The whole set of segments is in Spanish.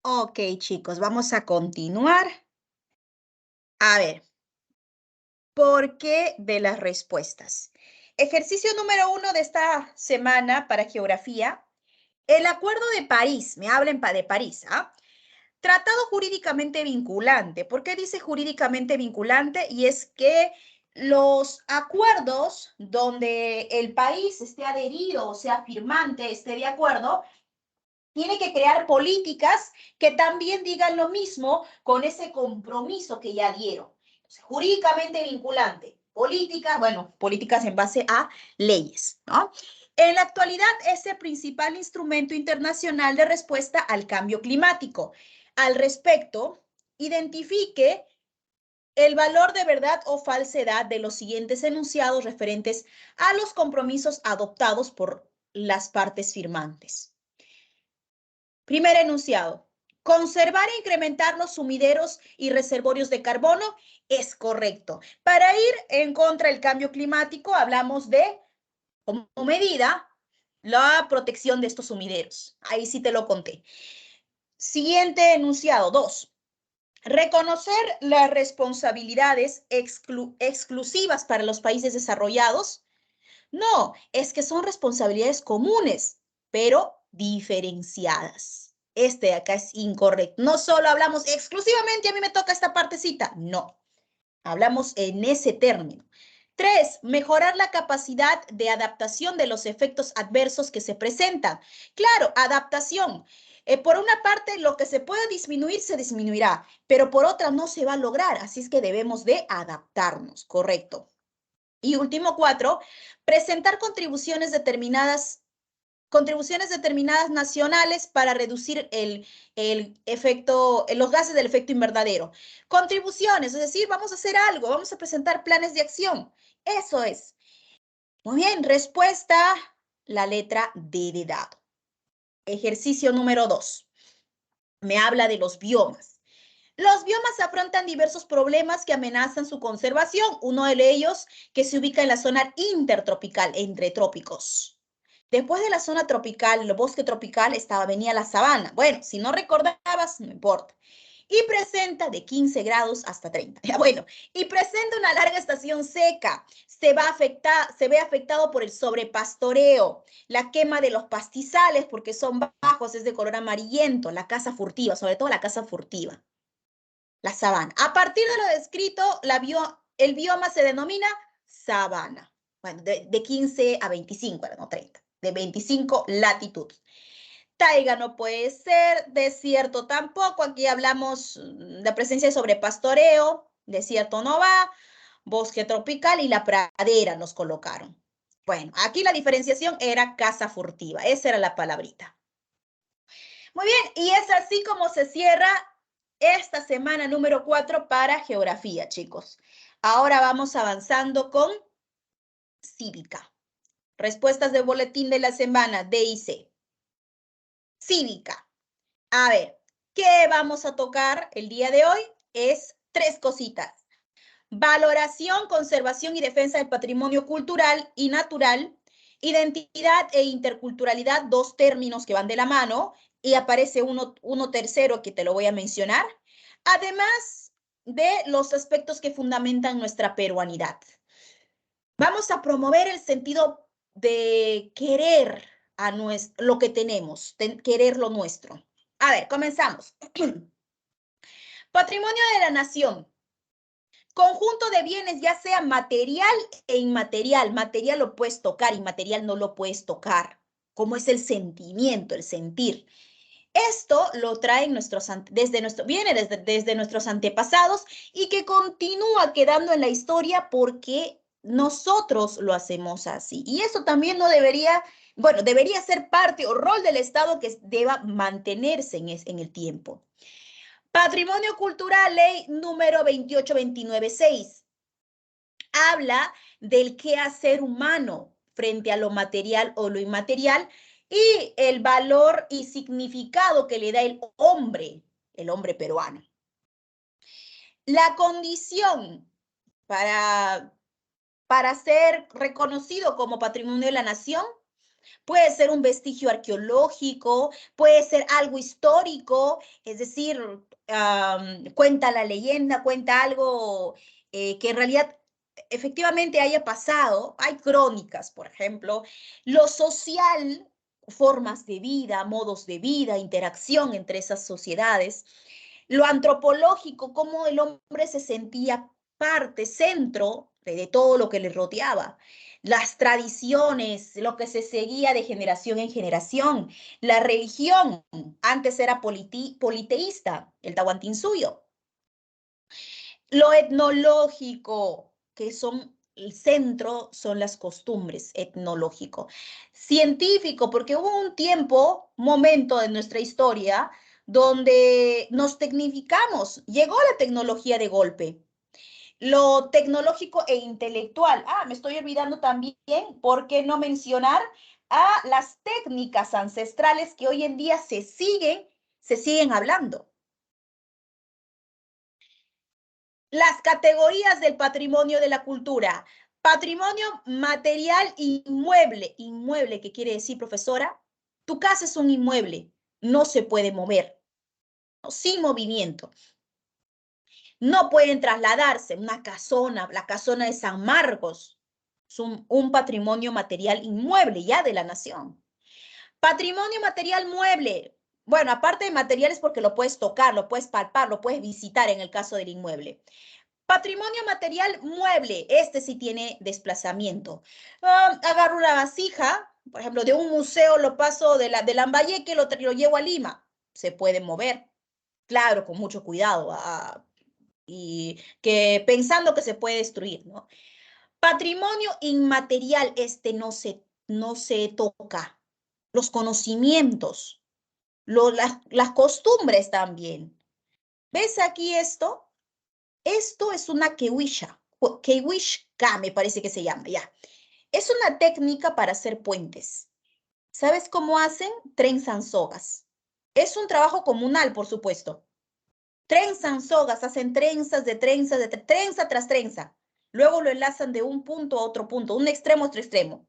Ok, chicos, vamos a continuar. A ver, ¿por qué de las respuestas? Ejercicio número 1 de esta semana para geografía. El Acuerdo de París, me hablen de París, ¿ah? Tratado jurídicamente vinculante. ¿Por qué dice jurídicamente vinculante? Y es que los acuerdos donde el país esté adherido o sea firmante, esté de acuerdo, tiene que crear políticas que también digan lo mismo con ese compromiso que ya dieron. Entonces, jurídicamente vinculante. Políticas, bueno, políticas en base a leyes, ¿no? En la actualidad es el principal instrumento internacional de respuesta al cambio climático. Al respecto, identifique el valor de verdad o falsedad de los siguientes enunciados referentes a los compromisos adoptados por las partes firmantes. Primer enunciado. Conservar e incrementar los sumideros y reservorios de carbono es correcto. Para ir en contra del cambio climático, hablamos de, como medida, la protección de estos sumideros. Ahí sí te lo conté. Siguiente enunciado, 2. Reconocer las responsabilidades exclusivas para los países desarrollados. No, es que son responsabilidades comunes, pero diferenciadas. Este de acá es incorrecto. No solo hablamos exclusivamente, a mí me toca esta partecita. No, hablamos en ese término. 3. Mejorar la capacidad de adaptación de los efectos adversos que se presentan. Claro, adaptación. Por una parte, lo que se pueda disminuir se disminuirá, pero por otra no se va a lograr. Así es que debemos de adaptarnos, correcto. Y último 4, presentar contribuciones determinadas nacionales para reducir los gases del efecto invernadero. Contribuciones, es decir, vamos a hacer algo, vamos a presentar planes de acción. Eso es. Muy bien, respuesta, la letra D de dado. Ejercicio número 2. Me habla de los biomas. Los biomas afrontan diversos problemas que amenazan su conservación. Uno de ellos que se ubica en la zona intertropical, entre trópicos. Después de la zona tropical, el bosque tropical, venía la sabana. Bueno, si no recordabas, no importa. Y presenta de 15 grados hasta 30. Ya bueno, y presenta una larga estación seca. Se ve afectado por el sobrepastoreo, la quema de los pastizales porque son bajos, es de color amarillento, la caza furtiva, sobre todo la caza furtiva. La sabana. A partir de lo descrito, el bioma se denomina sabana. Bueno, de 15 a 25, no 30, de 25 latitudes. Taiga no puede ser, desierto tampoco. Aquí hablamos de la presencia de sobrepastoreo, desierto no va, bosque tropical y la pradera nos colocaron. Bueno, aquí la diferenciación era caza furtiva, esa era la palabrita. Muy bien, y es así como se cierra esta semana número 4 para geografía, chicos. Ahora vamos avanzando con cívica. Respuestas de boletín de la semana, D y C. Cívica. A ver, ¿qué vamos a tocar el día de hoy? Es 3 cositas. Valoración, conservación y defensa del patrimonio cultural y natural. Identidad e interculturalidad, 2 términos que van de la mano, y aparece uno tercero que te lo voy a mencionar. Además de los aspectos que fundamentan nuestra peruanidad. Vamos a promover el sentido de querer lo que tenemos, querer lo nuestro. A ver, comenzamos. Patrimonio de la nación. Conjunto de bienes, ya sea material e inmaterial. Material lo puedes tocar, inmaterial no lo puedes tocar. Como es el sentimiento, el sentir. Esto lo traen viene desde nuestros antepasados y que continúa quedando en la historia porque nosotros lo hacemos así. Y eso también no debería, bueno, debería ser parte o rol del Estado que deba mantenerse en el tiempo. Patrimonio cultural, ley número 28296. Habla del quehacer humano frente a lo material o lo inmaterial y el valor y significado que le da el hombre peruano. La condición para ser reconocido como patrimonio de la nación Puede ser un vestigio arqueológico, puede ser algo histórico, es decir, cuenta la leyenda, cuenta algo que en realidad efectivamente haya pasado. Hay crónicas, por ejemplo. Lo social, formas de vida, modos de vida, interacción entre esas sociedades. Lo antropológico, cómo el hombre se sentía parte, centro de todo lo que le rodeaba. Las tradiciones, lo que se seguía de generación en generación. La religión, antes era politeísta, el Tahuantinsuyo. Lo etnológico, que son el centro, son las costumbres, etnológico. Científico, porque hubo un tiempo, momento de nuestra historia, donde nos tecnificamos, llegó la tecnología de golpe. Lo tecnológico e intelectual. Me estoy olvidando también, ¿por qué no mencionar a las técnicas ancestrales que hoy en día se siguen hablando? Las categorías del patrimonio de la cultura. Patrimonio material inmueble. Inmueble, ¿qué quiere decir, profesora? Tu casa es un inmueble, no se puede mover, ¿no? Sin movimiento. No pueden trasladarse. Una casona, la casona de San Marcos, es un patrimonio material inmueble ya de la nación. Patrimonio material mueble. Bueno, aparte de materiales porque lo puedes tocar, lo puedes palpar, lo puedes visitar en el caso del inmueble. Patrimonio material mueble, este sí tiene desplazamiento. Agarro una vasija, por ejemplo, de un museo lo paso de Lambayeque, lo llevo a Lima. Se puede mover, claro, con mucho cuidado, y que pensando que se puede destruir, ¿no? Patrimonio inmaterial, este no se toca. Los conocimientos, las costumbres también. ¿Ves aquí esto? Esto es una kewishka, me parece que se llama, ya. Es una técnica para hacer puentes. ¿Sabes cómo hacen? Trenzan sogas. Es un trabajo comunal, por supuesto. Trenzan sogas, hacen trenza tras trenza. Luego lo enlazan de un punto a otro punto, un extremo a otro extremo.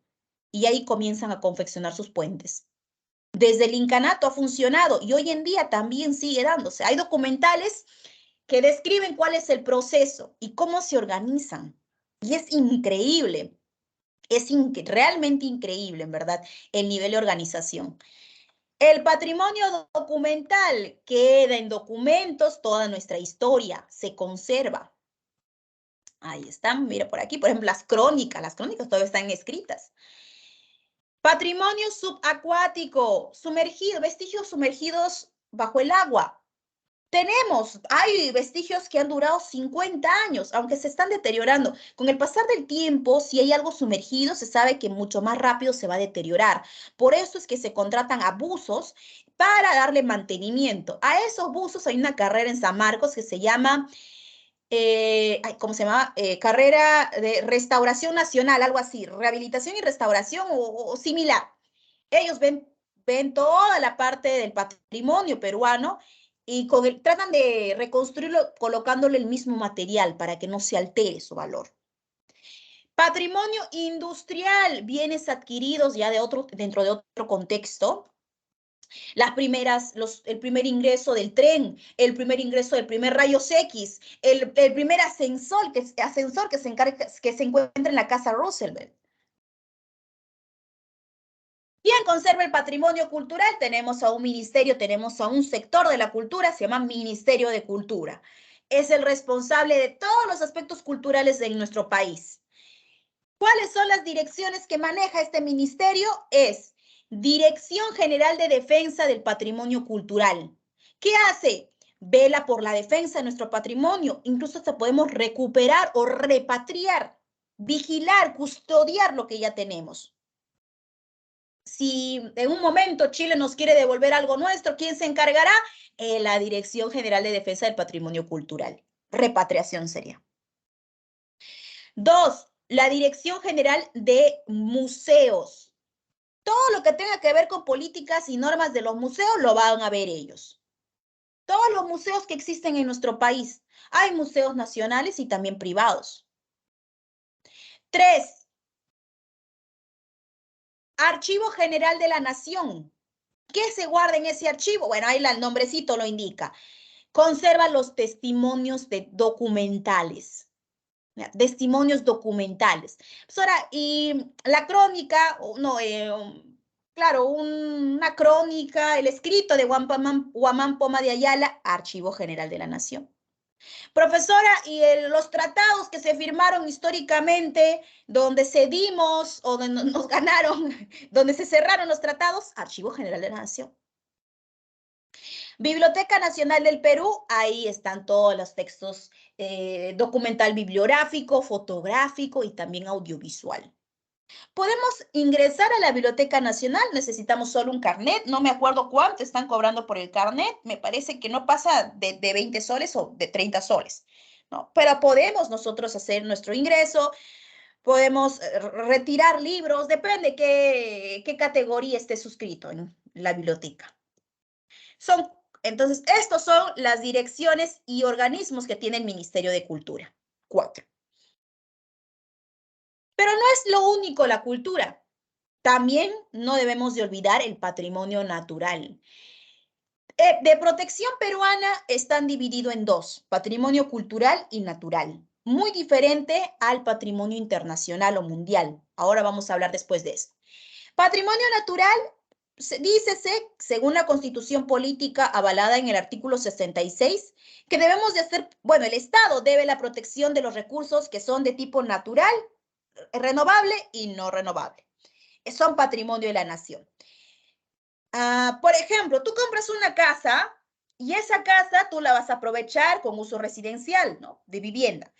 Y ahí comienzan a confeccionar sus puentes. Desde el incanato ha funcionado y hoy en día también sigue dándose. Hay documentales que describen cuál es el proceso y cómo se organizan. Y es increíble, realmente increíble, en verdad, el nivel de organización. El patrimonio documental queda en documentos, toda nuestra historia se conserva. Ahí están, mira por aquí, por ejemplo, las crónicas todavía están escritas. Patrimonio subacuático, vestigios sumergidos bajo el agua. Hay vestigios que han durado 50 años, aunque se están deteriorando. Con el pasar del tiempo, si hay algo sumergido, se sabe que mucho más rápido se va a deteriorar. Por eso es que se contratan a buzos para darle mantenimiento. A esos buzos hay una carrera en San Marcos que se llama, ¿cómo se llama? Carrera de Restauración Nacional, algo así, rehabilitación y restauración o similar. Ellos ven toda la parte del patrimonio peruano y tratan de reconstruirlo colocándole el mismo material para que no se altere su valor. Patrimonio industrial, bienes adquiridos ya dentro de otro contexto. El primer ingreso del tren, el primer ingreso del primer rayos X, el primer ascensor que se encuentra en la Casa Roosevelt. ¿Quién conserva el patrimonio cultural? Tenemos a un ministerio, tenemos a un sector de la cultura, se llama Ministerio de Cultura. Es el responsable de todos los aspectos culturales de nuestro país. ¿Cuáles son las direcciones que maneja este ministerio? Es Dirección General de Defensa del Patrimonio Cultural. ¿Qué hace? Vela por la defensa de nuestro patrimonio. Incluso hasta podemos recuperar o repatriar, vigilar, custodiar lo que ya tenemos. Si en un momento Chile nos quiere devolver algo nuestro, ¿quién se encargará? La Dirección General de Defensa del Patrimonio Cultural. Repatriación sería. 2, la Dirección General de Museos. Todo lo que tenga que ver con políticas y normas de los museos lo van a ver ellos. Todos los museos que existen en nuestro país. Hay museos nacionales y también privados. 3, Archivo General de la Nación. ¿Qué se guarda en ese archivo? Bueno, ahí el nombrecito lo indica. Conserva los testimonios documentales. Testimonios documentales. Pues ahora, y la crónica, no, claro, una crónica, el escrito de Guamán Poma de Ayala, Archivo General de la Nación. Profesora, y los tratados que se firmaron históricamente, donde cedimos o donde nos ganaron, donde se cerraron los tratados, Archivo General de la Nación. Biblioteca Nacional del Perú, ahí están todos los textos documental bibliográfico, fotográfico y también audiovisual. Podemos ingresar a la Biblioteca Nacional, necesitamos solo un carnet, no me acuerdo cuánto están cobrando por el carnet, me parece que no pasa de 20 soles o de 30 soles, ¿no? Pero podemos nosotros hacer nuestro ingreso, podemos retirar libros, depende qué categoría esté suscrito en la biblioteca. Entonces, estos son las direcciones y organismos que tiene el Ministerio de Cultura. 4. Pero no es lo único la cultura. También no debemos de olvidar el patrimonio natural. De protección peruana están divididos en dos, patrimonio cultural y natural. Muy diferente al patrimonio internacional o mundial. Ahora vamos a hablar después de eso. Patrimonio natural, dícese, según la Constitución Política avalada en el artículo 66, que debemos de hacer, bueno, el Estado debe la protección de los recursos que son de tipo natural, renovable y no renovable. Son patrimonio de la nación. Por ejemplo, tú compras una casa y esa casa tú la vas a aprovechar con uso residencial, ¿no? De vivienda.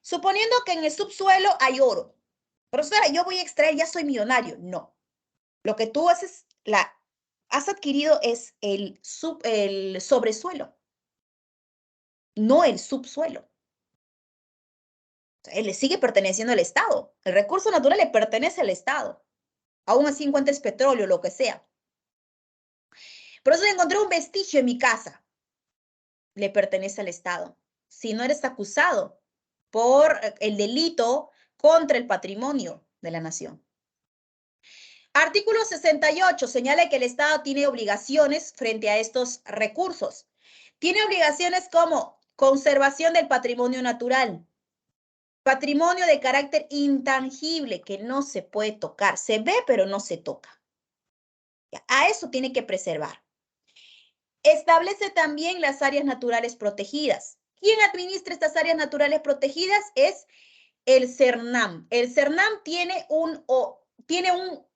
Suponiendo que en el subsuelo hay oro. Profesora, yo voy a extraer, ya soy millonario. No. Lo que tú haces, has adquirido es el sobresuelo, no el subsuelo. Él le sigue perteneciendo al Estado. El recurso natural le pertenece al Estado. Aún así encuentres petróleo, lo que sea. Por eso encontré un vestigio en mi casa. Le pertenece al Estado. Si no eres acusado por el delito contra el patrimonio de la nación. Artículo 68 señala que el Estado tiene obligaciones frente a estos recursos. Tiene obligaciones como conservación del patrimonio natural, patrimonio de carácter intangible que no se puede tocar, se ve pero no se toca. A eso tiene que preservar. Establece también las áreas naturales protegidas. ¿Quién administra estas áreas naturales protegidas? Es el CERNAM. El CERNAM tiene un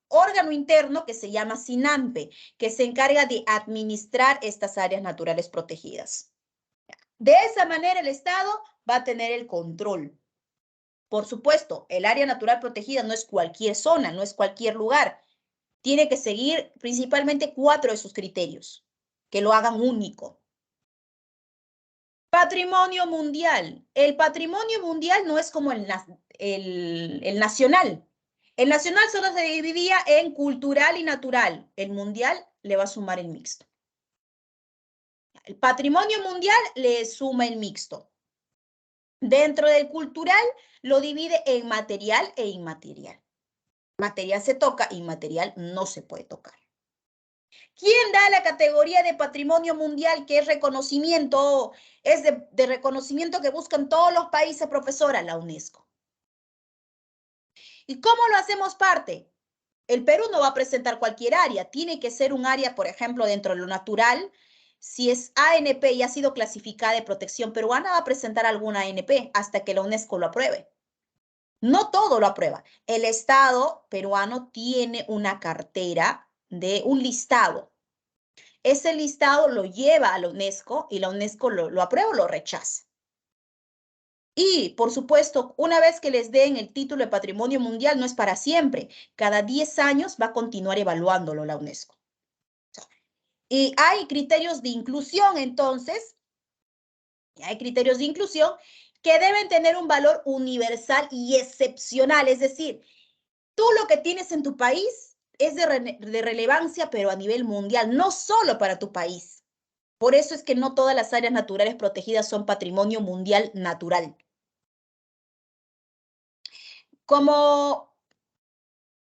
órgano interno que se llama SINAMPE, que se encarga de administrar estas áreas naturales protegidas. De esa manera el Estado va a tener el control. Por supuesto, el área natural protegida no es cualquier zona, no es cualquier lugar. Tiene que seguir principalmente 4 de sus criterios, que lo hagan único. Patrimonio mundial. El patrimonio mundial no es como el nacional. El nacional solo se dividía en cultural y natural. El mundial le va a sumar el mixto. El patrimonio mundial le suma el mixto. Dentro del cultural lo divide en material e inmaterial. Material se toca, inmaterial no se puede tocar. ¿Quién da la categoría de patrimonio mundial, que es reconocimiento, es de reconocimiento que buscan todos los países, profesora? La UNESCO. ¿Y cómo lo hacemos parte? El Perú no va a presentar cualquier área, tiene que ser un área, por ejemplo, dentro de lo natural. Si es ANP y ha sido clasificada de protección peruana, va a presentar alguna ANP hasta que la UNESCO lo apruebe. No todo lo aprueba. El Estado peruano tiene una cartera de un listado. Ese listado lo lleva a la UNESCO y la UNESCO lo aprueba o lo rechaza. Y, por supuesto, una vez que les den el título de Patrimonio Mundial, no es para siempre. Cada 10 años va a continuar evaluándolo la UNESCO. Y hay criterios de inclusión, entonces, hay criterios de inclusión que deben tener un valor universal y excepcional. Es decir, tú lo que tienes en tu país es de relevancia, pero a nivel mundial, no solo para tu país. Por eso es que no todas las áreas naturales protegidas son patrimonio mundial natural. Como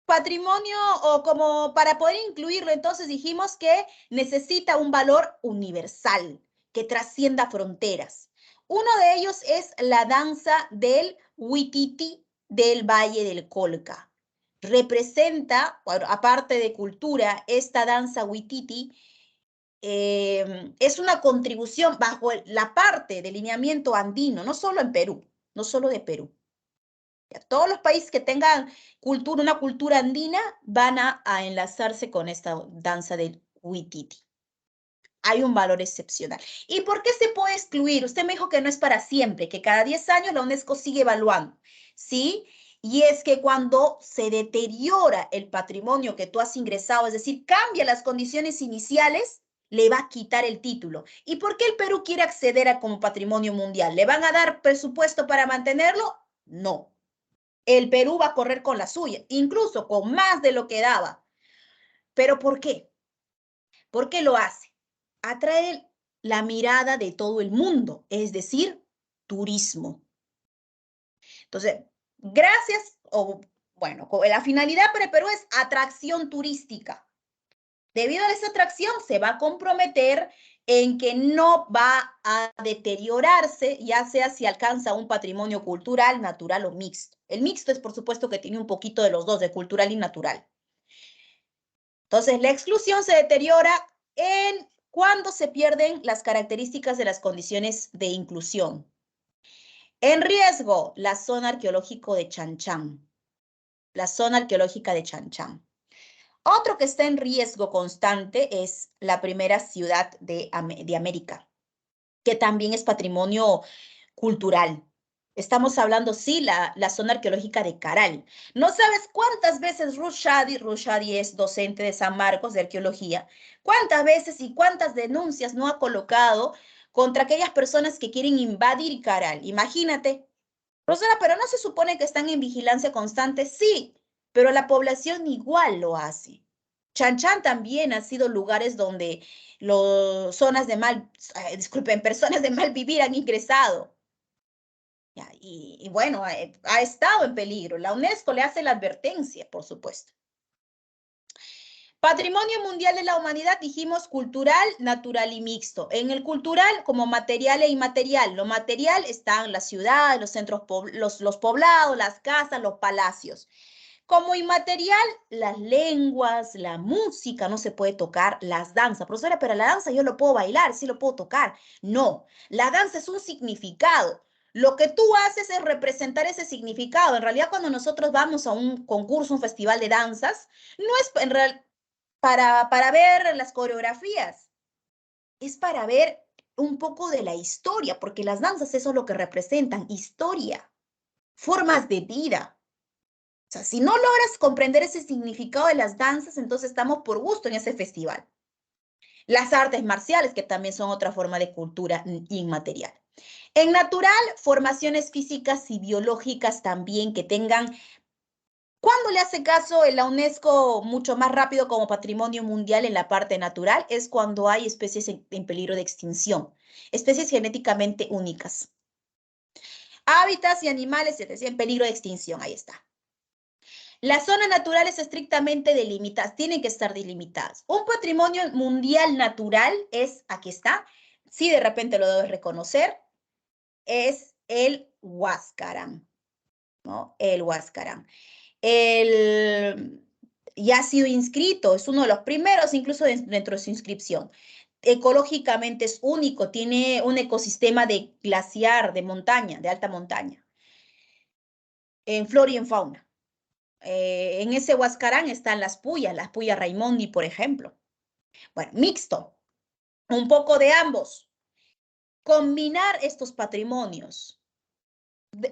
patrimonio o como para poder incluirlo, entonces dijimos que necesita un valor universal que trascienda fronteras. Uno de ellos es la danza del Huititi del Valle del Colca. Representa, bueno, aparte de cultura, esta danza Huititi es una contribución bajo la parte del lineamiento andino, no solo en Perú, no solo de Perú. Todos los países que tengan cultura, una cultura andina, van a enlazarse con esta danza del Huititi. Hay un valor excepcional. ¿Y por qué se puede excluir? Usted me dijo que no es para siempre, que cada 10 años la UNESCO sigue evaluando, ¿sí? Y es que cuando se deteriora el patrimonio que tú has ingresado, es decir, cambia las condiciones iniciales, le va a quitar el título. ¿Y por qué el Perú quiere acceder a como patrimonio mundial? ¿Le van a dar presupuesto para mantenerlo? No. El Perú va a correr con la suya, incluso con más de lo que daba. ¿Pero por qué? ¿Por qué lo hace? Atrae la mirada de todo el mundo, es decir, turismo. Entonces, gracias, o bueno, la finalidad para el Perú es atracción turística. Debido a esa atracción, se va a comprometer en que no va a deteriorarse, ya sea si alcanza un patrimonio cultural, natural o mixto. El mixto es, por supuesto, que tiene un poquito de los dos, de cultural y natural. Entonces, la exclusión se deteriora cuando se pierden las características de las condiciones de inclusión. En riesgo, la zona arqueológica de Chanchán. La zona arqueológica de Chanchán. Otro que está en riesgo constante es la primera ciudad de América, que también es patrimonio cultural. Estamos hablando, sí, la zona arqueológica de Caral. No sabes cuántas veces Ruth Shadi es docente de San Marcos de arqueología, cuántas veces y cuántas denuncias no ha colocado contra aquellas personas que quieren invadir Caral. Imagínate. Rosana, pero ¿no se supone que están en vigilancia constante? Sí, pero la población igual lo hace. Chan también ha sido lugares donde personas de mal vivir han ingresado. Ya, y bueno, ha estado en peligro. La UNESCO le hace la advertencia, por supuesto. Patrimonio Mundial de la Humanidad, dijimos cultural, natural y mixto. En el cultural, como material e inmaterial. Lo material están las ciudades, los centros, los poblados, las casas, los palacios. Como inmaterial, las lenguas, la música, no se puede tocar, las danzas. Profesora, pero la danza yo lo puedo bailar, sí lo puedo tocar. No, la danza es un significado. Lo que tú haces es representar ese significado. En realidad, cuando nosotros vamos a un concurso, un festival de danzas, no es en realidad para ver las coreografías, es para ver un poco de la historia, porque las danzas eso es lo que representan, historia, formas de vida. O sea, si no logras comprender ese significado de las danzas, entonces estamos por gusto en ese festival. Las artes marciales, que también son otra forma de cultura inmaterial. En natural, formaciones físicas y biológicas también que tengan. ¿Cuándo le hace caso la UNESCO mucho más rápido como patrimonio mundial en la parte natural? Es cuando hay especies en peligro de extinción, especies genéticamente únicas. Hábitats y animales en peligro de extinción, ahí está. Las zonas naturales estrictamente delimitadas, tienen que estar delimitadas. Un patrimonio mundial natural es, aquí está, si de repente lo debes reconocer, es el Huascarán, ¿no? El Huascarán. Ya ha sido inscrito, es uno de los primeros incluso dentro de su inscripción. Ecológicamente es único, tiene un ecosistema de glaciar, de montaña, de alta montaña, en flora y en fauna. En ese Huascarán están las puyas Raimondi, por ejemplo. Bueno, mixto, un poco de ambos. Combinar estos patrimonios.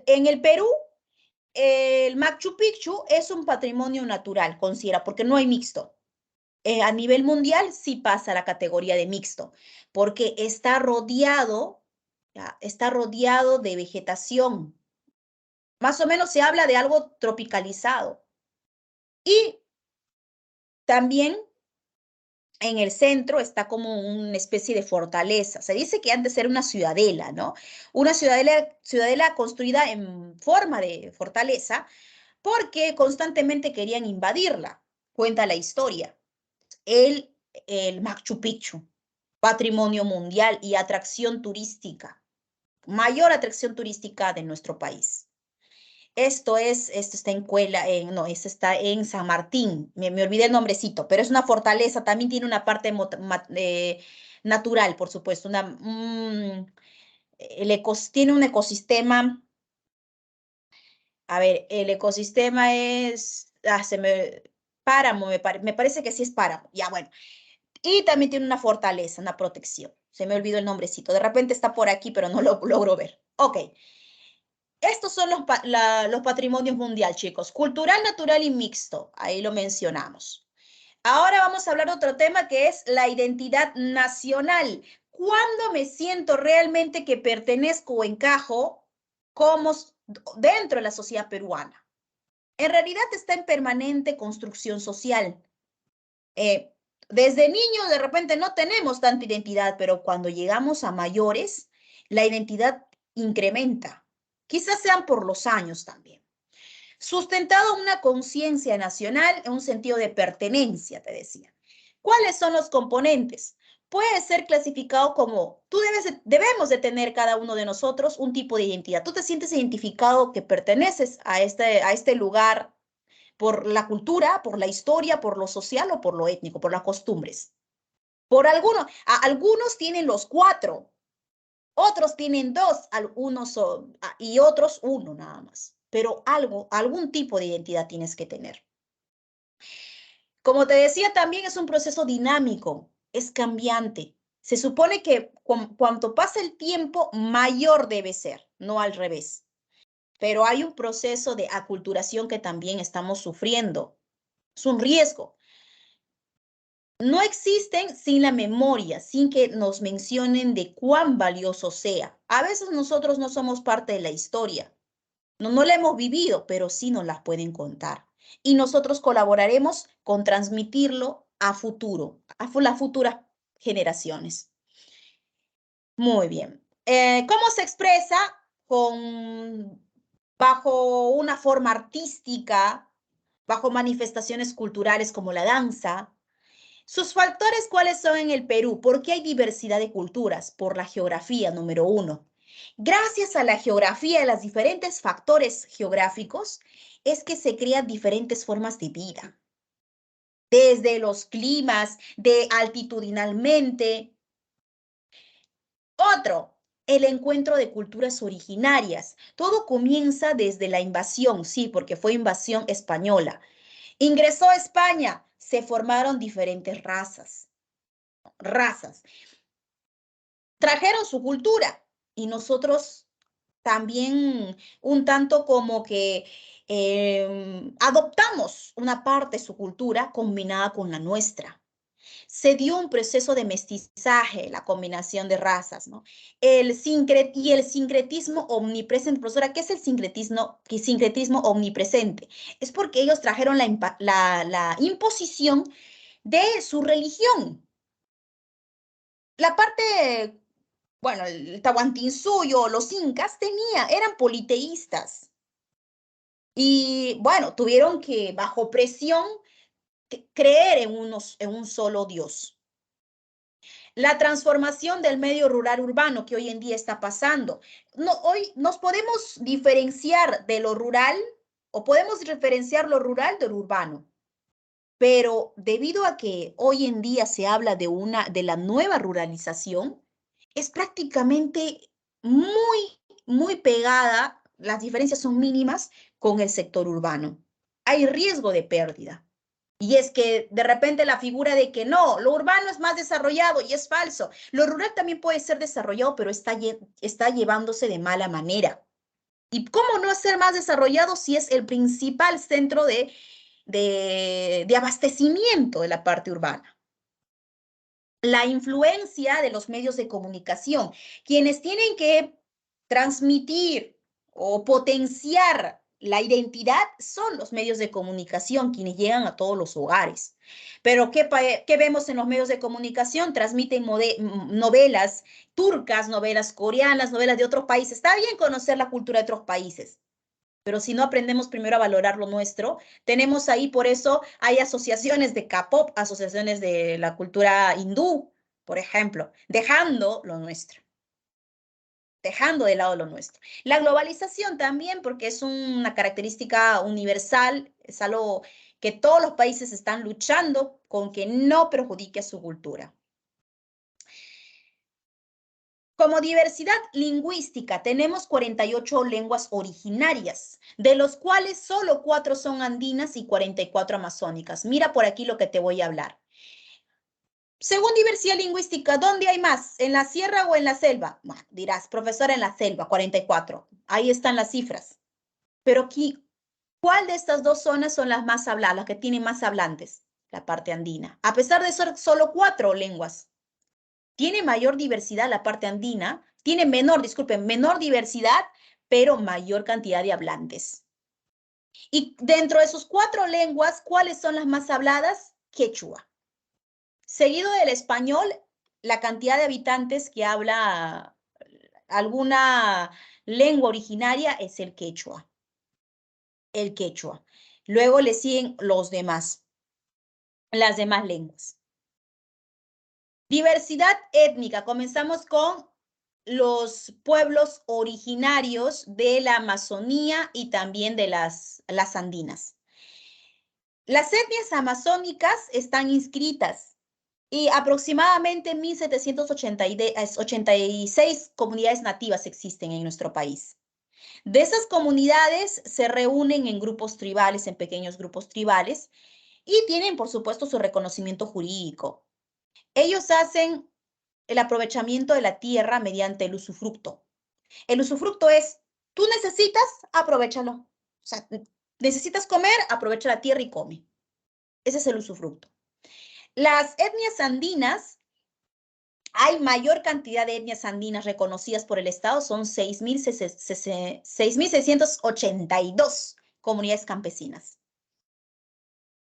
En el Perú, el Machu Picchu es un patrimonio natural, considera, porque no hay mixto. A nivel mundial sí pasa a la categoría de mixto, porque está rodeado, ¿ya? Está rodeado de vegetación. Más o menos se habla de algo tropicalizado. Y también en el centro está como una especie de fortaleza. Se dice que antes era una ciudadela, ¿no? Una ciudadela construida en forma de fortaleza, porque constantemente querían invadirla. Cuenta la historia. El Machu Picchu, patrimonio mundial y atracción turística, mayor atracción turística de nuestro país. Esto está en no, esto está en San Martín, me olvidé el nombrecito, pero es una fortaleza, también tiene una parte natural, por supuesto, tiene un ecosistema, a ver, el ecosistema es, páramo, me parece que sí es páramo, ya bueno, y también tiene una fortaleza, una protección, se me olvidó el nombrecito, de repente está por aquí, pero no lo logro ver. Ok. Estos son los patrimonios mundial, chicos. Cultural, natural y mixto. Ahí lo mencionamos. Ahora vamos a hablar de otro tema que es la identidad nacional. ¿Cuándo me siento realmente que pertenezco o encajo como dentro de la sociedad peruana? En realidad está en permanente construcción social. Desde niños de repente no tenemos tanta identidad, pero cuando llegamos a mayores, la identidad incrementa. Quizás sean por los años también. Sustentado en una conciencia nacional, en un sentido de pertenencia, te decía. ¿Cuáles son los componentes? Puede ser clasificado como, debemos de tener cada uno de nosotros un tipo de identidad. Tú te sientes identificado que perteneces a este lugar por la cultura, por la historia, por lo social o por lo étnico, por las costumbres. Algunos tienen los cuatro, otros tienen dos, y otros uno nada más. Pero algún tipo de identidad tienes que tener. Como te decía, también es un proceso dinámico, es cambiante. Se supone que cuanto pasa el tiempo, mayor debe ser, no al revés. Pero hay un proceso de aculturación que también estamos sufriendo. Es un riesgo. No existen sin la memoria, sin que nos mencionen de cuán valioso sea. A veces nosotros no somos parte de la historia. No la hemos vivido, pero sí nos las pueden contar. Y nosotros colaboraremos con transmitirlo a futuro, a las futuras generaciones. Muy bien. ¿Cómo se expresa? Bajo una forma artística, bajo manifestaciones culturales como la danza. ¿Sus factores cuáles son en el Perú? ¿Por qué hay diversidad de culturas? Por la geografía, número uno. Gracias a la geografía y a los diferentes factores geográficos, es que se crean diferentes formas de vida. Desde los climas, de altitudinalmente. Otro, el encuentro de culturas originarias. Todo comienza desde la invasión, sí, porque fue invasión española. Ingresó a España, se formaron diferentes razas. Trajeron su cultura y nosotros también un tanto como que adoptamos una parte de su cultura combinada con la nuestra. Se dio un proceso de mestizaje, la combinación de razas, ¿no? El sincretismo omnipresente. Profesora, ¿qué es el sincretismo omnipresente? Es porque ellos trajeron la imposición de su religión. La parte, bueno, el Tahuantinsuyo, los incas eran politeístas. Y bueno, tuvieron que, bajo presión, creer en un solo Dios. La transformación del medio rural urbano que hoy en día está pasando. Hoy nos podemos diferenciar de lo rural o podemos diferenciar lo rural de lo urbano. Pero debido a que hoy en día se habla de la nueva ruralización, es prácticamente muy pegada, las diferencias son mínimas con el sector urbano. Hay riesgo de pérdida. Y es que de repente la figura de que no, lo urbano es más desarrollado y es falso. Lo rural también puede ser desarrollado, pero está llevándose de mala manera. ¿Y cómo no ser más desarrollado si es el principal centro de abastecimiento de la parte urbana? La influencia de los medios de comunicación, quienes tienen que transmitir o potenciar la identidad son los medios de comunicación, quienes llegan a todos los hogares. Pero ¿qué vemos en los medios de comunicación? Transmiten novelas turcas, novelas coreanas, novelas de otros países. Está bien conocer la cultura de otros países, Pero si no aprendemos primero a valorar lo nuestro, tenemos ahí, por eso hay asociaciones de K-pop, asociaciones de la cultura hindú, por ejemplo, dejando lo nuestro, dejando de lado lo nuestro. La globalización también, porque es una característica universal, es algo que todos los países están luchando con que no perjudique a su cultura. Como diversidad lingüística, tenemos 48 lenguas originarias, de los cuales solo 4 son andinas y 44 amazónicas. Mira por aquí lo que te voy a hablar. Según diversidad lingüística, ¿dónde hay más? ¿En la sierra o en la selva? Bueno, dirás, profesora, en la selva, 44. Ahí están las cifras. Pero aquí, ¿cuál de estas dos zonas son las más habladas, las que tienen más hablantes? La parte andina. A pesar de ser solo 4 lenguas. Tiene mayor diversidad la parte andina, tiene menor, disculpen, menor diversidad, pero mayor cantidad de hablantes. Y dentro de sus 4 lenguas, ¿cuáles son las más habladas? Quechua. Seguido del español, la cantidad de habitantes que habla alguna lengua originaria es el quechua. El quechua. Luego le siguen los demás, las demás lenguas. Diversidad étnica. Comenzamos con los pueblos originarios de la Amazonía y también de las andinas. Las etnias amazónicas están inscritas y aproximadamente 1.786 comunidades nativas existen en nuestro país. De esas comunidades se reúnen en grupos tribales, en pequeños grupos tribales, y tienen, por supuesto, su reconocimiento jurídico. Ellos hacen el aprovechamiento de la tierra mediante el usufructo. El usufructo es, tú necesitas, aprovéchalo. O sea, necesitas comer, aprovecha la tierra y come. Ese es el usufructo. Las etnias andinas, hay mayor cantidad de etnias andinas reconocidas por el Estado, son 6.682 comunidades campesinas.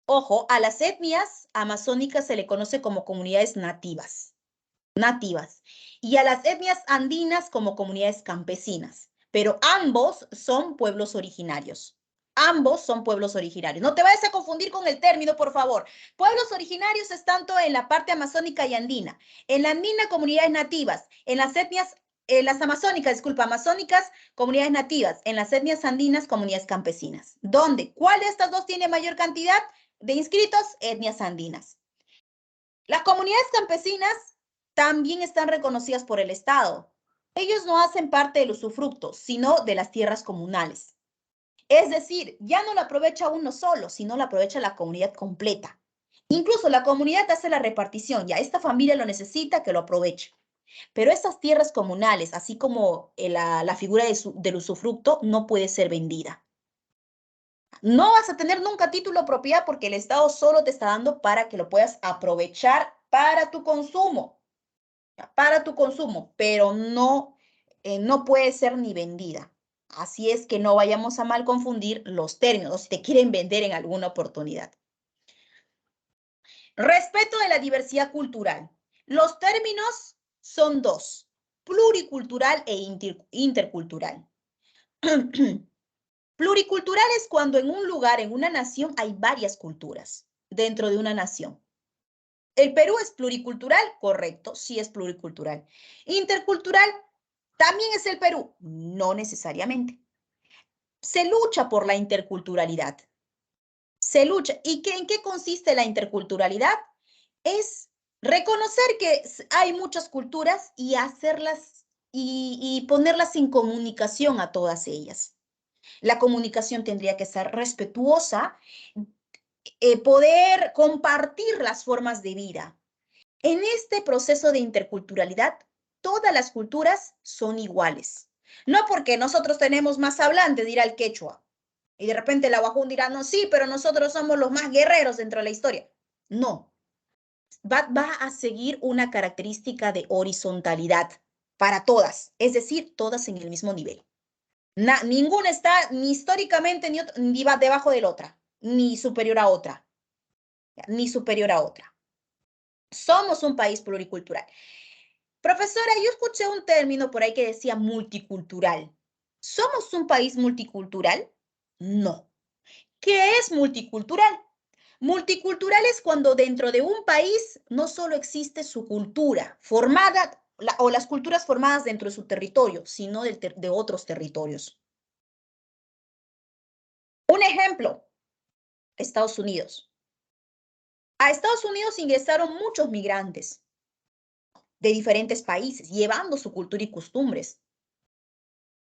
Ojo, a las etnias amazónicas se le conoce como comunidades nativas. Y a las etnias andinas como comunidades campesinas, pero ambos son pueblos originarios. Ambos son pueblos originarios. No te vayas a confundir con el término, por favor. Pueblos originarios es tanto en la parte amazónica y andina. En la andina, comunidades nativas. En las etnias, las amazónicas, disculpa, amazónicas, comunidades nativas. En las etnias andinas, comunidades campesinas. ¿Dónde? ¿Cuál de estas dos tiene mayor cantidad de inscritos? Etnias andinas. Las comunidades campesinas también están reconocidas por el Estado. Ellos no hacen parte del usufructo, sino de las tierras comunales. Es decir, ya no lo aprovecha uno solo, sino lo aprovecha la comunidad completa. Incluso la comunidad hace la repartición, ya esta familia lo necesita, que lo aproveche. Pero esas tierras comunales, así como la figura del usufructo, no puede ser vendida. No vas a tener nunca título de propiedad porque el Estado solo te está dando para que lo puedas aprovechar para tu consumo. Pero no, no puede ser ni vendida. Así es que no vayamos a mal confundir los términos si te quieren vender en alguna oportunidad. Respeto de la diversidad cultural. Los términos son dos, pluricultural e intercultural. Pluricultural es cuando en un lugar, en una nación, hay varias culturas dentro de una nación. ¿El Perú es pluricultural? Correcto, sí es pluricultural. ¿Intercultural? ¿También es el Perú? No necesariamente. Se lucha por la interculturalidad. Se lucha. ¿Y en qué consiste la interculturalidad? Es reconocer que hay muchas culturas y hacerlas y ponerlas en comunicación a todas ellas. La comunicación tendría que ser respetuosa, poder compartir las formas de vida. En este proceso de interculturalidad, todas las culturas son iguales. No porque nosotros tenemos más hablantes, dirá el quechua. Y de repente el aguajún dirá, no, sí, pero nosotros somos los más guerreros dentro de la historia. No, va a seguir una característica de horizontalidad para todas, es decir, todas en el mismo nivel. Ninguna está ni históricamente ni va debajo de la otra, ni superior a otra, ni superior a otra. Somos un país pluricultural. Profesora, yo escuché un término por ahí que decía multicultural. ¿Somos un país multicultural? No. ¿Qué es multicultural? Multicultural es cuando dentro de un país no solo existe su cultura formada o las culturas formadas dentro de su territorio, sino de otros territorios. Un ejemplo, Estados Unidos. A Estados Unidos ingresaron muchos migrantes de diferentes países, llevando su cultura y costumbres.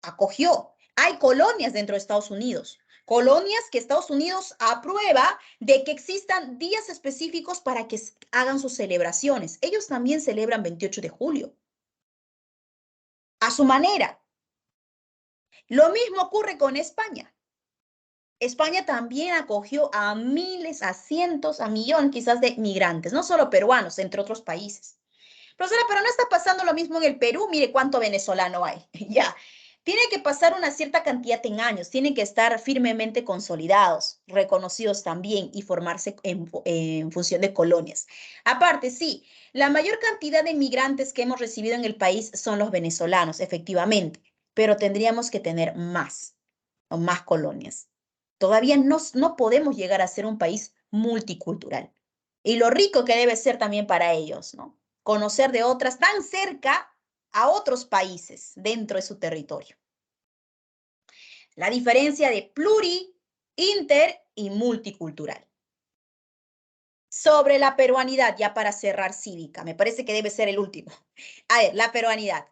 Acogió. Hay colonias dentro de Estados Unidos. Colonias que Estados Unidos aprueba de que existan días específicos para que hagan sus celebraciones. Ellos también celebran 28 de julio. A su manera. Lo mismo ocurre con España. España también acogió a miles, a cientos, a millones quizás de migrantes, no solo peruanos, entre otros países. Profesora, pero no está pasando lo mismo en el Perú. Mire cuánto venezolano hay. Ya. Tiene que pasar una cierta cantidad en años, tienen que estar firmemente consolidados, reconocidos también y formarse en función de colonias. Aparte, sí, la mayor cantidad de migrantes que hemos recibido en el país son los venezolanos, efectivamente, pero tendríamos que tener más o más colonias. Todavía no podemos llegar a ser un país multicultural. Y lo rico que debe ser también para ellos, ¿no? Conocer de otras tan cerca a otros países dentro de su territorio. La diferencia de pluri, inter y multicultural. Sobre la peruanidad, ya para cerrar cívica, me parece que debe ser el último. A ver, la peruanidad.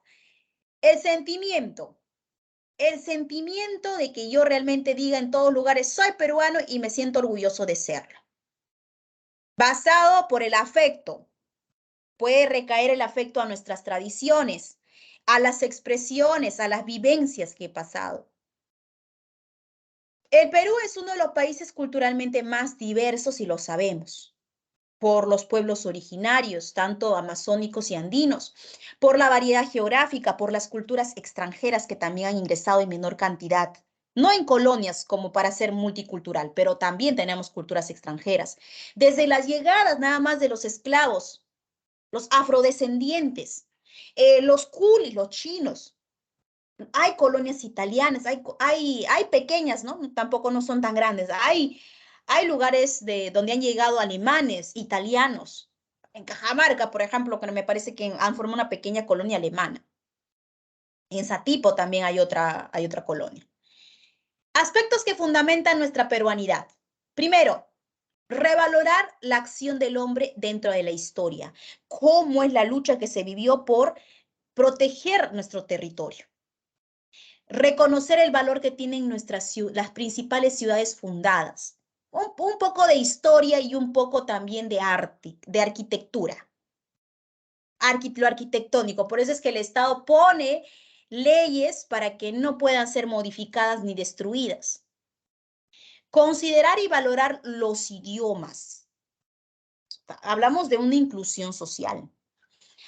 El sentimiento de que yo realmente diga en todos lugares, soy peruano y me siento orgulloso de serlo. Basado por el afecto. Puede recaer el afecto a nuestras tradiciones, a las expresiones, a las vivencias que he pasado. El Perú es uno de los países culturalmente más diversos y lo sabemos, por los pueblos originarios, tanto amazónicos y andinos, por la variedad geográfica, por las culturas extranjeras que también han ingresado en menor cantidad. No en colonias como para ser multicultural, pero también tenemos culturas extranjeras. Desde las llegadas nada más de los esclavos, los afrodescendientes, los culis, los chinos. Hay colonias italianas, hay pequeñas, ¿no? Tampoco no son tan grandes. Hay lugares donde han llegado alemanes, italianos. En Cajamarca, por ejemplo, que me parece que han formado una pequeña colonia alemana. En Satipo también hay otra colonia. Aspectos que fundamentan nuestra peruanidad. Primero, revalorar la acción del hombre dentro de la historia. Cómo es la lucha que se vivió por proteger nuestro territorio. Reconocer el valor que tienen las principales ciudades fundadas. Un poco de historia y un poco también de arte, de arquitectura. Lo arquitectónico. Por eso es que el Estado pone leyes para que no puedan ser modificadas ni destruidas. Considerar y valorar los idiomas. Hablamos de una inclusión social.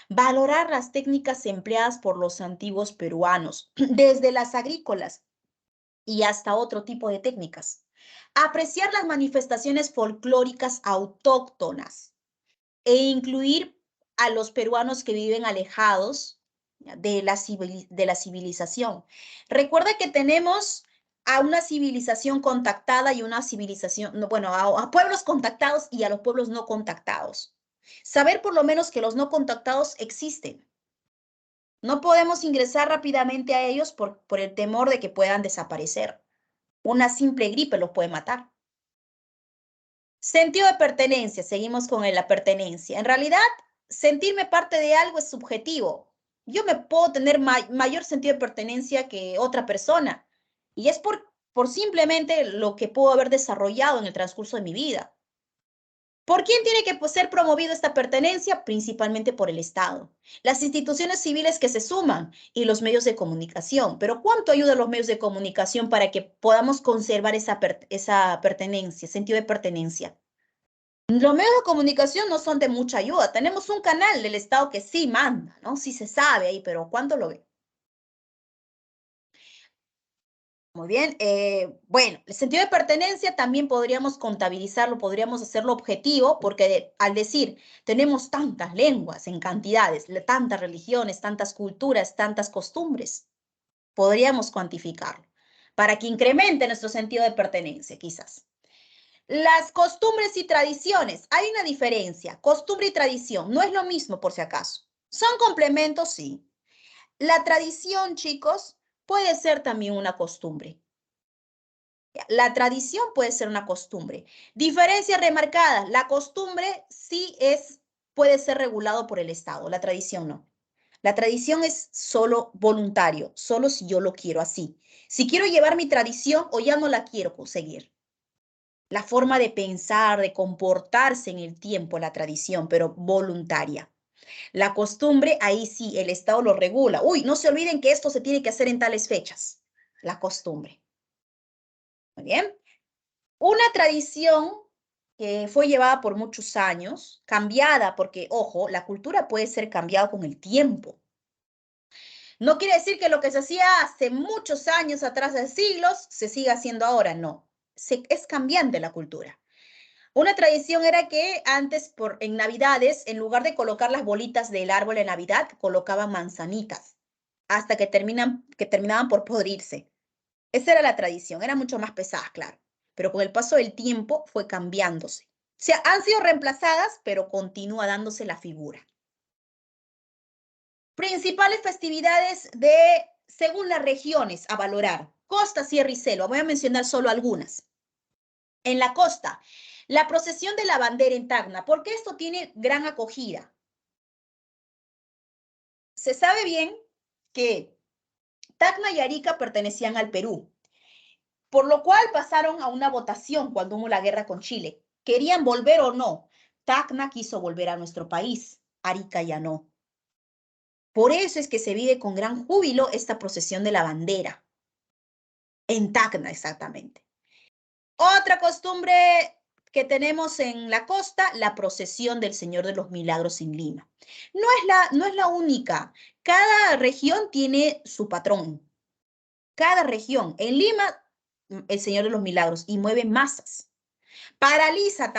Valorar las técnicas empleadas por los antiguos peruanos, desde las agrícolas y hasta otro tipo de técnicas. Apreciar las manifestaciones folclóricas autóctonas e incluir a los peruanos que viven alejados de la civilización. Recuerda que tenemos a una civilización contactada y una civilización, bueno, a pueblos contactados y a los pueblos no contactados. Saber por lo menos que los no contactados existen. No podemos ingresar rápidamente a ellos por el temor de que puedan desaparecer. Una simple gripe los puede matar. Sentido de pertenencia, seguimos con la pertenencia. En realidad, sentirme parte de algo es subjetivo. Yo me puedo tener mayor sentido de pertenencia que otra persona. Y es por simplemente lo que puedo haber desarrollado en el transcurso de mi vida. ¿Por quién tiene que ser promovido esta pertenencia? Principalmente por el Estado. Las instituciones civiles que se suman y los medios de comunicación. Pero ¿cuánto ayudan los medios de comunicación para que podamos conservar esa pertenencia, sentido de pertenencia? Los medios de comunicación no son de mucha ayuda. Tenemos un canal del Estado que sí manda, ¿no? Sí se sabe ahí, pero ¿cuánto lo ve? Muy bien. Bueno, el sentido de pertenencia también podríamos contabilizarlo, podríamos hacerlo objetivo, porque al decir tenemos tantas lenguas en cantidades, tantas religiones, tantas culturas, tantas costumbres, podríamos cuantificarlo. para que incremente nuestro sentido de pertenencia, quizás. Las costumbres y tradiciones. Hay una diferencia. Costumbre y tradición. No es lo mismo, por si acaso. Son complementos, sí. La tradición, chicos, puede ser también una costumbre. La tradición puede ser una costumbre. Diferencias remarcadas. La costumbre sí puede ser regulado por el Estado. La tradición no. La tradición es solo voluntario, solo si yo lo quiero así. Si quiero llevar mi tradición o ya no la quiero seguir. La forma de pensar, de comportarse en el tiempo, la tradición, pero voluntaria. La costumbre, ahí sí, el Estado lo regula. Uy, no se olviden que esto se tiene que hacer en tales fechas. La costumbre. Muy bien. Una tradición que fue llevada por muchos años, cambiada, porque, ojo, la cultura puede ser cambiada con el tiempo. No quiere decir que lo que se hacía hace muchos años atrás, de siglos, se siga haciendo ahora, no. Es cambiante la cultura. Una tradición era que antes, en Navidades, en lugar de colocar las bolitas del árbol de Navidad, colocaban manzanitas, hasta que terminaban por podrirse. Esa era la tradición, era mucho más pesada, claro, pero con el paso del tiempo fue cambiándose. O sea, han sido reemplazadas, pero continúa dándose la figura. Principales festividades según las regiones a valorar. Costa, sierra y selva. Voy a mencionar solo algunas. En la costa, la procesión de la bandera en Tacna. ¿Por qué esto tiene gran acogida? Se sabe bien que Tacna y Arica pertenecían al Perú, por lo cual pasaron a una votación cuando hubo la guerra con Chile. ¿Querían volver o no? Tacna quiso volver a nuestro país, Arica ya no. Por eso es que se vive con gran júbilo esta procesión de la bandera. En Tacna, exactamente. Otra costumbre que tenemos en la costa, la procesión del Señor de los Milagros en Lima. No es la única. Cada región tiene su patrón. Cada región. En Lima, el Señor de los Milagros, y mueve masas. Paraliza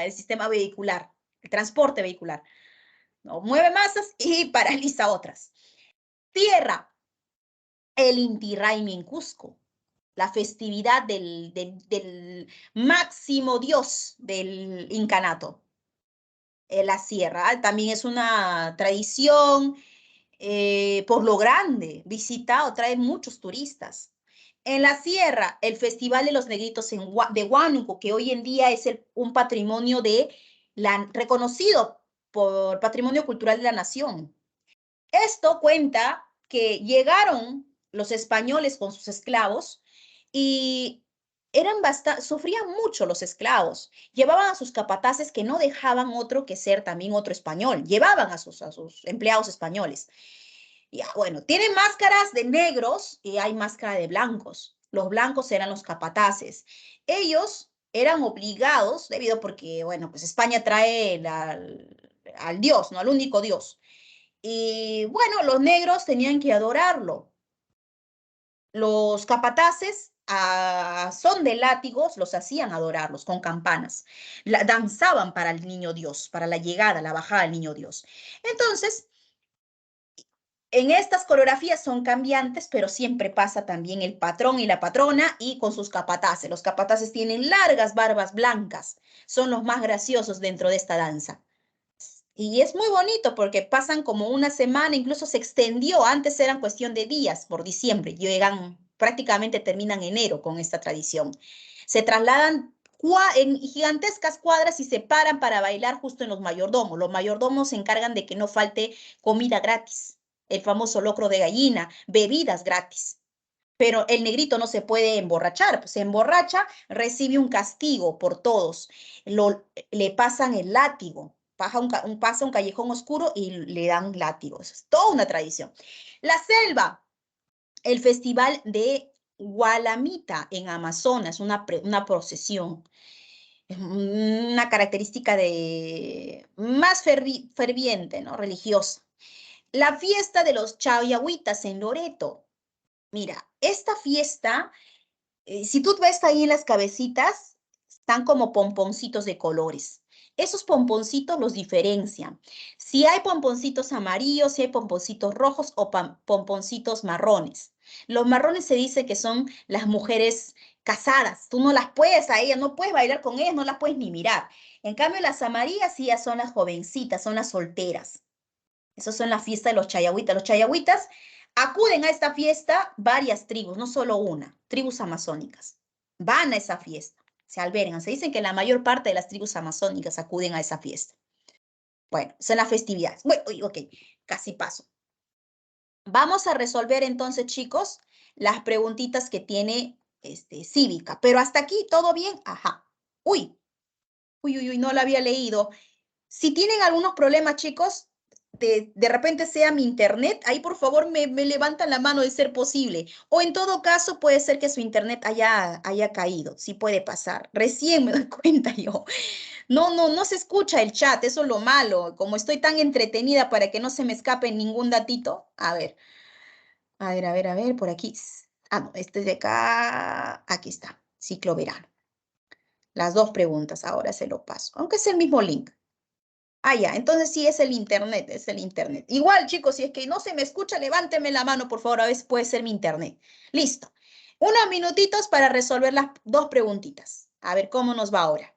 el sistema vehicular, el transporte vehicular. ¿No? Mueve masas y paraliza otras. Tierra, el Inti Raymi en Cusco, la festividad del máximo dios del incanato, la sierra. También es una tradición por lo grande, visitado, trae muchos turistas. En la sierra, el Festival de los Negritos de Huánuco, que hoy en día es un patrimonio reconocido por Patrimonio Cultural de la Nación. Esto cuenta que llegaron los españoles con sus esclavos y sufrían mucho los esclavos. Llevaban a sus capataces que no dejaban otro que ser también otro español. Llevaban a sus empleados españoles. Ya, bueno, tienen máscaras de negros y hay máscara de blancos. Los blancos eran los capataces. Ellos eran obligados, debido porque, bueno, pues España trae al Dios, ¿no? Al único Dios. Y bueno, los negros tenían que adorarlo. Los capataces, a son de látigos, los hacían adorarlos con campanas. Danzaban para el niño Dios, para la llegada, la bajada del niño Dios. Entonces, en estas coreografías son cambiantes, pero siempre pasa también el patrón y la patrona y con sus capataces. Los capataces tienen largas barbas blancas, son los más graciosos dentro de esta danza. Y es muy bonito porque pasan como una semana, incluso se extendió, antes eran cuestión de días por diciembre, prácticamente terminan enero con esta tradición. Se trasladan en gigantescas cuadras y se paran para bailar justo en los mayordomos. Los mayordomos se encargan de que no falte comida gratis, el famoso locro de gallina, bebidas gratis. Pero el negrito no se puede emborrachar, se emborracha, recibe un castigo por todos, le pasan el látigo, pasa un callejón oscuro y le dan látigos. Es toda una tradición. La selva, el festival de Gualamita en Amazonas, una procesión, una característica más ferviente, ¿no? Religiosa. La fiesta de los chayahuitas en Loreto. Mira, esta fiesta, si tú ves ahí en las cabecitas, están como pomponcitos de colores. Esos pomponcitos los diferencian. Si hay pomponcitos amarillos, si hay pomponcitos rojos o pomponcitos marrones. Los marrones se dice que son las mujeres casadas. Tú no las puedes a ellas, no puedes bailar con ellas, no las puedes ni mirar. En cambio, las amarillas sí ya son las jovencitas, son las solteras. Esos son la fiesta de los chayahuitas. Los chayahuitas acuden a esta fiesta varias tribus, no solo una, tribus amazónicas. Van a esa fiesta, se albergan. Se dicen que la mayor parte de las tribus amazónicas acuden a esa fiesta. Bueno, son las festividades. Bueno, ok, casi paso. Vamos a resolver entonces, chicos, las preguntitas que tiene cívica. Pero hasta aquí, ¿todo bien? Ajá. Uy, uy, no la había leído. Si tienen algunos problemas, chicos, de repente sea mi internet, ahí por favor me levantan la mano de ser posible. O en todo caso, puede ser que su internet haya caído. Sí puede pasar. Recién me doy cuenta yo. No se escucha el chat, eso es lo malo. Como estoy tan entretenida para que no se me escape ningún datito. A ver, por aquí. Ah, no, este de acá. Aquí está. Ciclo verano. Las dos preguntas, ahora se lo paso. Aunque es el mismo link. Ah, ya, entonces sí es el internet, es el internet. Igual, chicos, si es que no se me escucha, levánteme la mano, por favor, a veces puede ser mi internet. Listo. Unos minutitos para resolver las dos preguntitas. A ver cómo nos va ahora.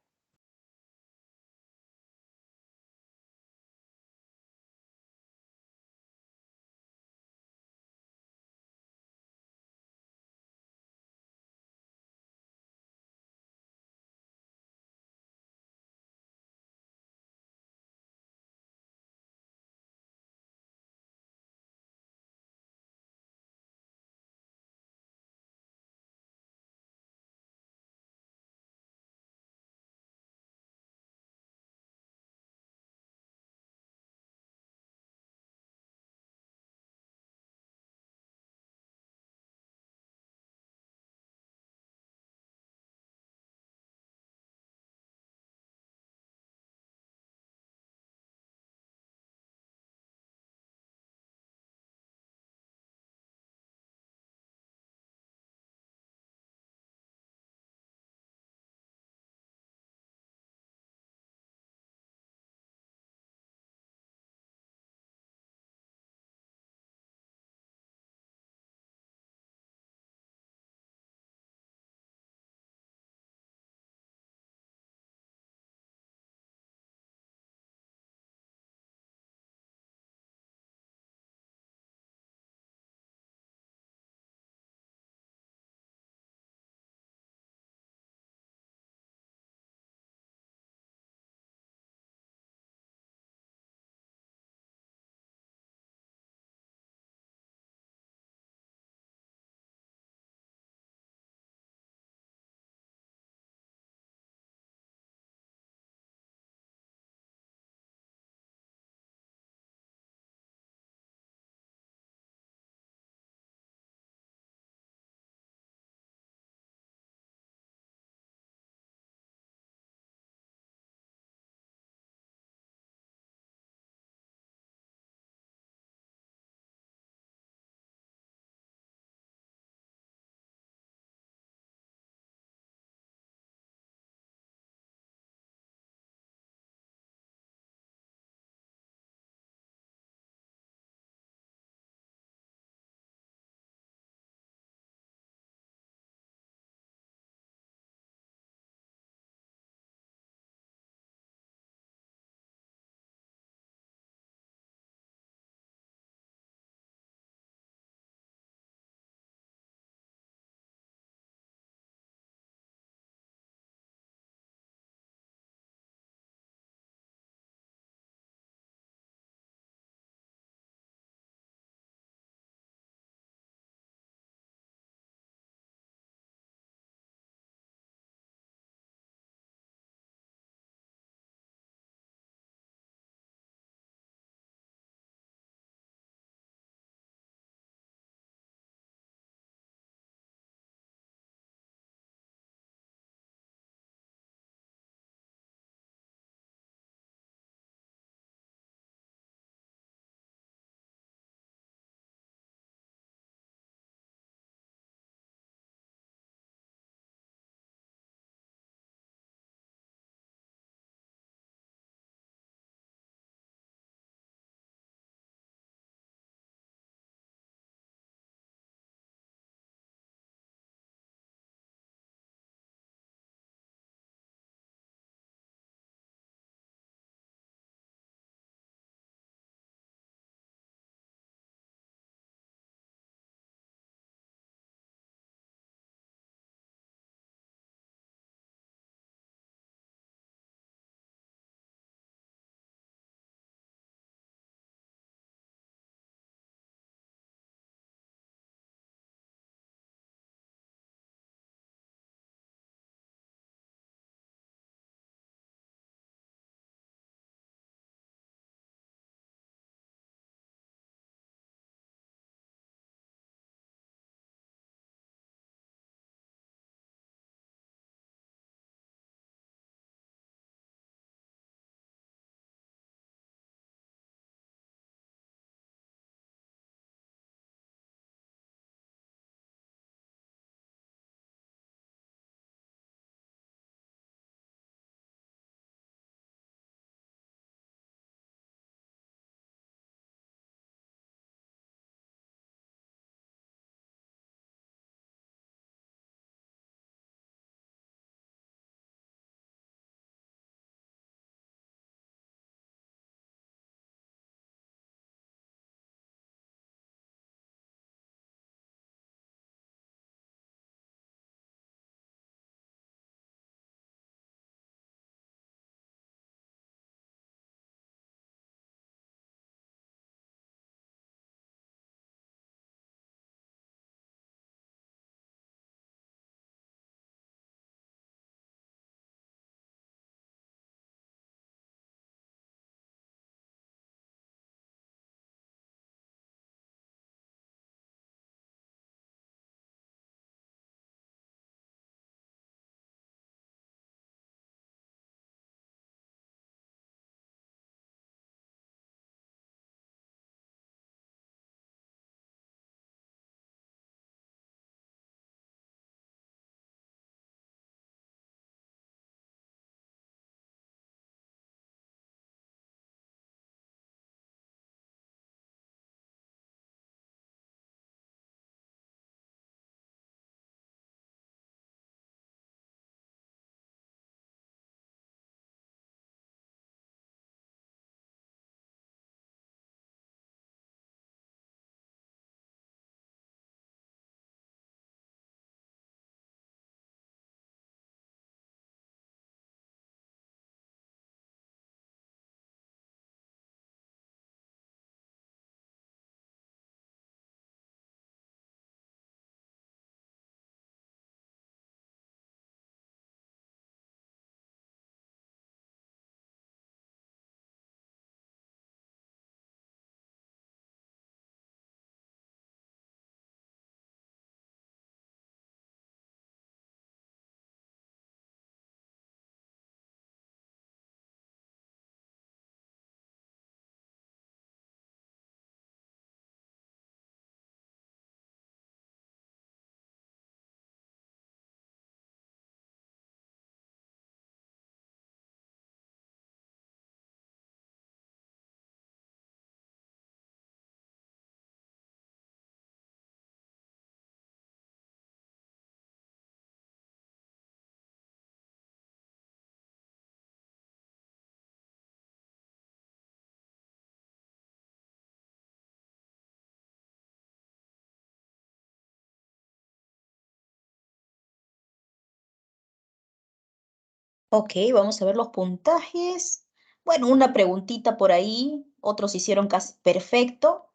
Ok, vamos a ver los puntajes. Bueno, una preguntita por ahí. Otros hicieron casi perfecto.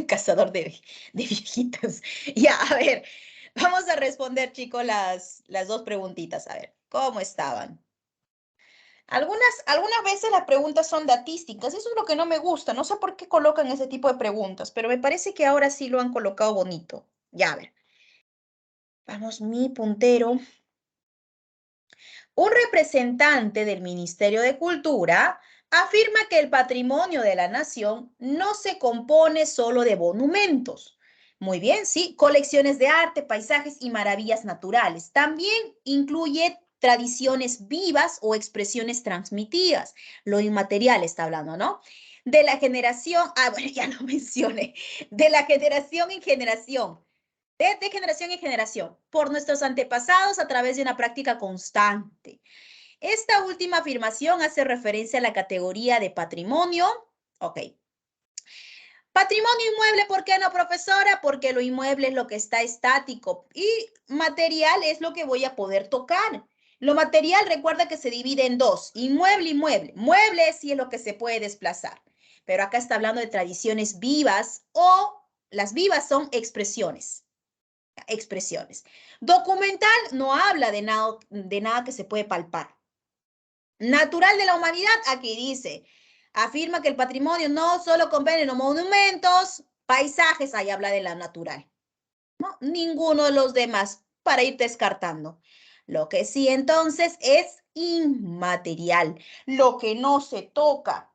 Cazador de viejitas. Ya, a ver, vamos a responder, chicos, las dos preguntitas. A ver, ¿cómo estaban? Algunas veces las preguntas son datísticas. Eso es lo que no me gusta. No sé por qué colocan ese tipo de preguntas, pero me parece que ahora sí lo han colocado bonito. Ya, a ver. Vamos, mi puntero. Un representante del Ministerio de Cultura afirma que el patrimonio de la nación no se compone solo de monumentos. Muy bien, sí, colecciones de arte, paisajes y maravillas naturales. También incluye tradiciones vivas o expresiones transmitidas. Lo inmaterial está hablando, ¿no? De la generación, bueno, ya lo mencioné, de la generación en generación de generación en generación, por nuestros antepasados a través de una práctica constante. Esta última afirmación hace referencia a la categoría de patrimonio. Ok. Patrimonio inmueble, ¿por qué no, profesora? Porque lo inmueble es lo que está estático y material es lo que voy a poder tocar. Lo material, recuerda que se divide en dos, inmueble y mueble. Mueble sí es lo que se puede desplazar, pero acá está hablando de tradiciones vivas o las vivas son expresiones. Documental no habla de nada que se puede palpar. Natural de la humanidad, aquí dice, afirma que el patrimonio no solo comprende los monumentos, paisajes, ahí habla de la natural, ¿no? Ninguno de los demás, para ir descartando. Lo que sí entonces es inmaterial, lo que no se toca,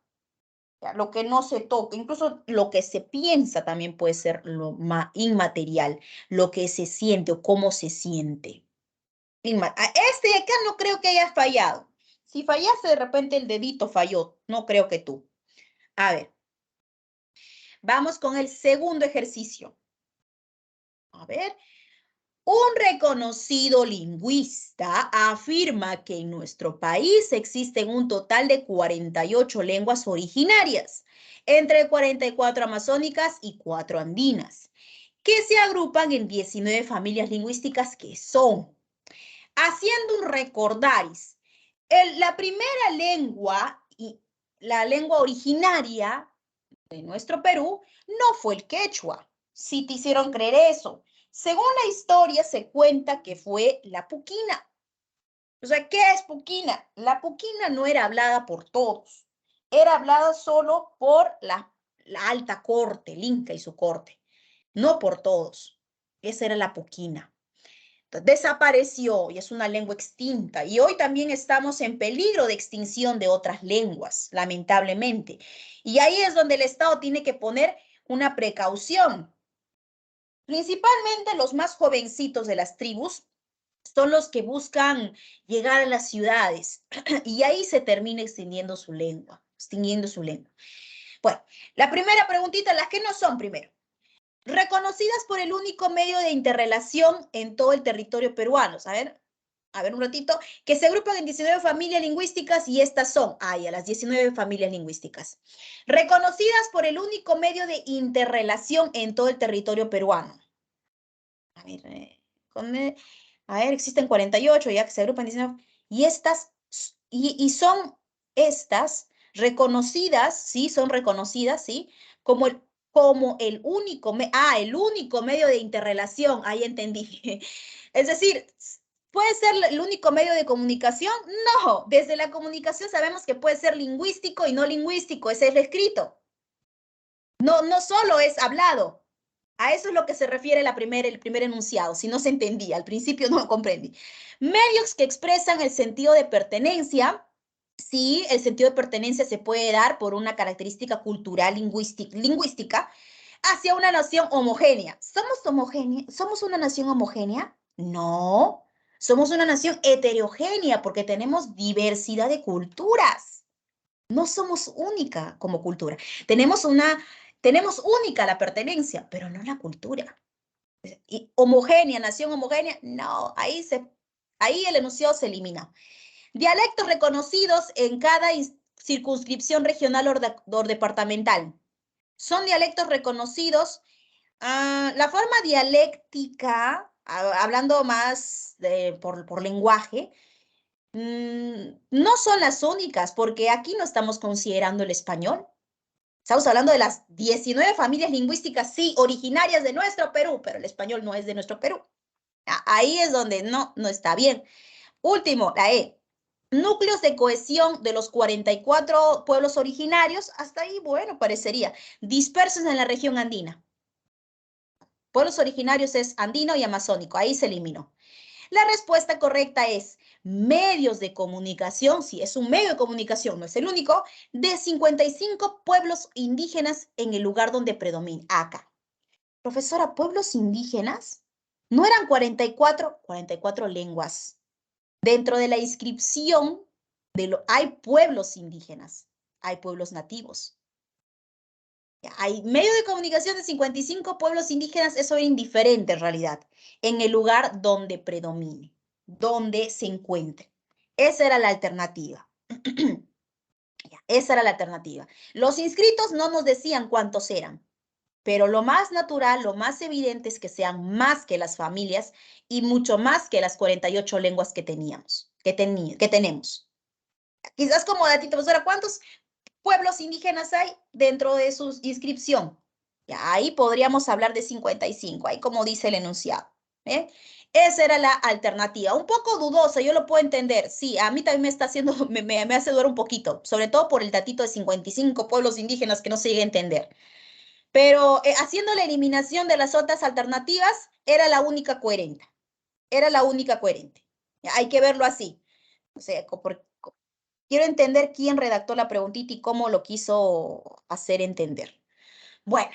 lo que no se toca, incluso lo que se piensa también puede ser lo inmaterial, lo que se siente o cómo se siente. Este de acá no creo que haya fallado. Si fallaste, de repente el dedito falló. No creo que tú. A ver, vamos con el segundo ejercicio. A ver, un reconocido lingüista afirma que en nuestro país existen un total de 48 lenguas originarias, entre 44 amazónicas y 4 andinas, que se agrupan en 19 familias lingüísticas que son, haciendo un recordaris, la primera lengua y la lengua originaria de nuestro Perú no fue el quechua. Si te hicieron creer eso. Según la historia se cuenta que fue la puquina. O sea, ¿qué es puquina? La puquina no era hablada por todos. Era hablada solo por la alta corte, el Inca y su corte. No por todos. Esa era la puquina. Desapareció y es una lengua extinta. Y hoy también estamos en peligro de extinción de otras lenguas, lamentablemente. Y ahí es donde el Estado tiene que poner una precaución. Principalmente los más jovencitos de las tribus son los que buscan llegar a las ciudades y ahí se termina extinguiendo su lengua, Bueno, la primera preguntita, las que no son primero. Reconocidas por el único medio de interrelación en todo el territorio peruano. A ver un ratito, que se agrupan en 19 familias lingüísticas y estas son, a las 19 familias lingüísticas. Reconocidas por el único medio de interrelación en todo el territorio peruano. A ver, existen 48 ya que se agrupan en 19. Y estas, son estas reconocidas, ¿sí? Son reconocidas, ¿sí? Como el único, el único medio de interrelación, ahí entendí. Es decir, ¿puede ser el único medio de comunicación? No, desde la comunicación sabemos que puede ser lingüístico y no lingüístico, ese es el escrito. No, no solo es hablado. A eso es lo que se refiere el primer enunciado, si no se entendía, al principio no lo comprendí. Medios que expresan el sentido de pertenencia. Sí, el sentido de pertenencia se puede dar por una característica cultural lingüística hacia una nación homogénea. ¿Somos una nación homogénea? No, somos una nación heterogénea porque tenemos diversidad de culturas. No somos única como cultura. Tenemos única la pertenencia, pero no la cultura. Y homogénea, nación homogénea, no, ahí el enunciado se elimina. Dialectos reconocidos en cada circunscripción regional o departamental. Son dialectos reconocidos. La forma dialéctica, hablando más por lenguaje, No son las únicas, porque aquí no estamos considerando el español. Estamos hablando de las 19 familias lingüísticas, sí, originarias de nuestro Perú, pero el español no es de nuestro Perú. Ahí es donde no está bien. Último, la E. Núcleos de cohesión de los 44 pueblos originarios, hasta ahí, bueno, parecería, dispersos en la región andina. Pueblos originarios es andino y amazónico, ahí se eliminó. La respuesta correcta es medios de comunicación, si es un medio de comunicación, no es el único, de 55 pueblos indígenas en el lugar donde predomina, acá. Profesora, ¿pueblos indígenas? ¿No eran 44 lenguas? Dentro de la inscripción hay pueblos indígenas, hay pueblos nativos. Hay medio de comunicación de 55 pueblos indígenas, eso es indiferente en realidad, en el lugar donde predomine, donde se encuentre. Esa era la alternativa. Esa era la alternativa. Los inscritos no nos decían cuántos eran, pero lo más natural, lo más evidente es que sean más que las familias y mucho más que las 48 lenguas que teníamos, que tenemos. Quizás como datito, profesora, ¿cuántos pueblos indígenas hay dentro de su inscripción? Ya, ahí podríamos hablar de 55, ahí como dice el enunciado. ¿Eh? Esa era la alternativa. Un poco dudosa, yo lo puedo entender. Sí, a mí también me está haciendo, me hace dudar un poquito, sobre todo por el datito de 55 pueblos indígenas que no se llega a entender. Pero haciendo la eliminación de las otras alternativas, era la única coherente. Era la única coherente. Ya, hay que verlo así. O sea, quiero entender quién redactó la preguntita y cómo lo quiso hacer entender. Bueno,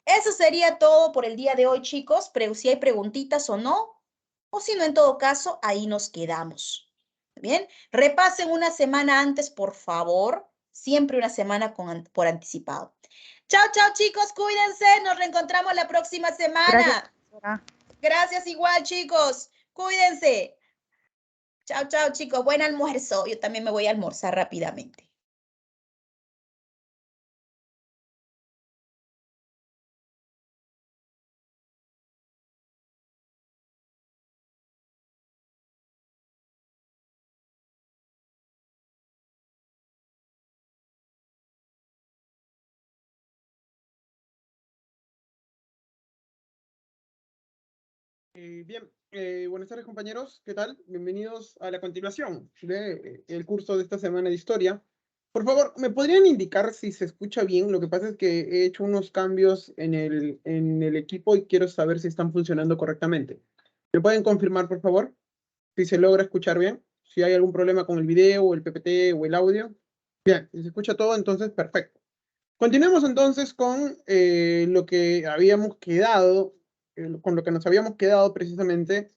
eso sería todo por el día de hoy, chicos. Pero si hay preguntitas o no, o si no, en todo caso, ahí nos quedamos. Bien, repasen una semana antes, por favor. Siempre una semana por anticipado. Chao, chao, chicos, cuídense. Nos reencontramos la próxima Gracias, semana. profesora. Gracias igual, chicos. Cuídense. Chao, chao, chicos. Buen almuerzo. Yo también me voy a almorzar rápidamente. Bien, buenas tardes compañeros, ¿qué tal? Bienvenidos a la continuación del curso de esta semana de historia. Por favor, ¿me podrían indicar si se escucha bien? Lo que pasa es que he hecho unos cambios en el equipo y quiero saber si están funcionando correctamente. ¿Me pueden confirmar, por favor? Si se logra escuchar bien, si hay algún problema con el video, el PPT o el audio. Bien, si se escucha todo, entonces perfecto. Continuemos entonces con lo que habíamos quedado, con lo que nos habíamos quedado precisamente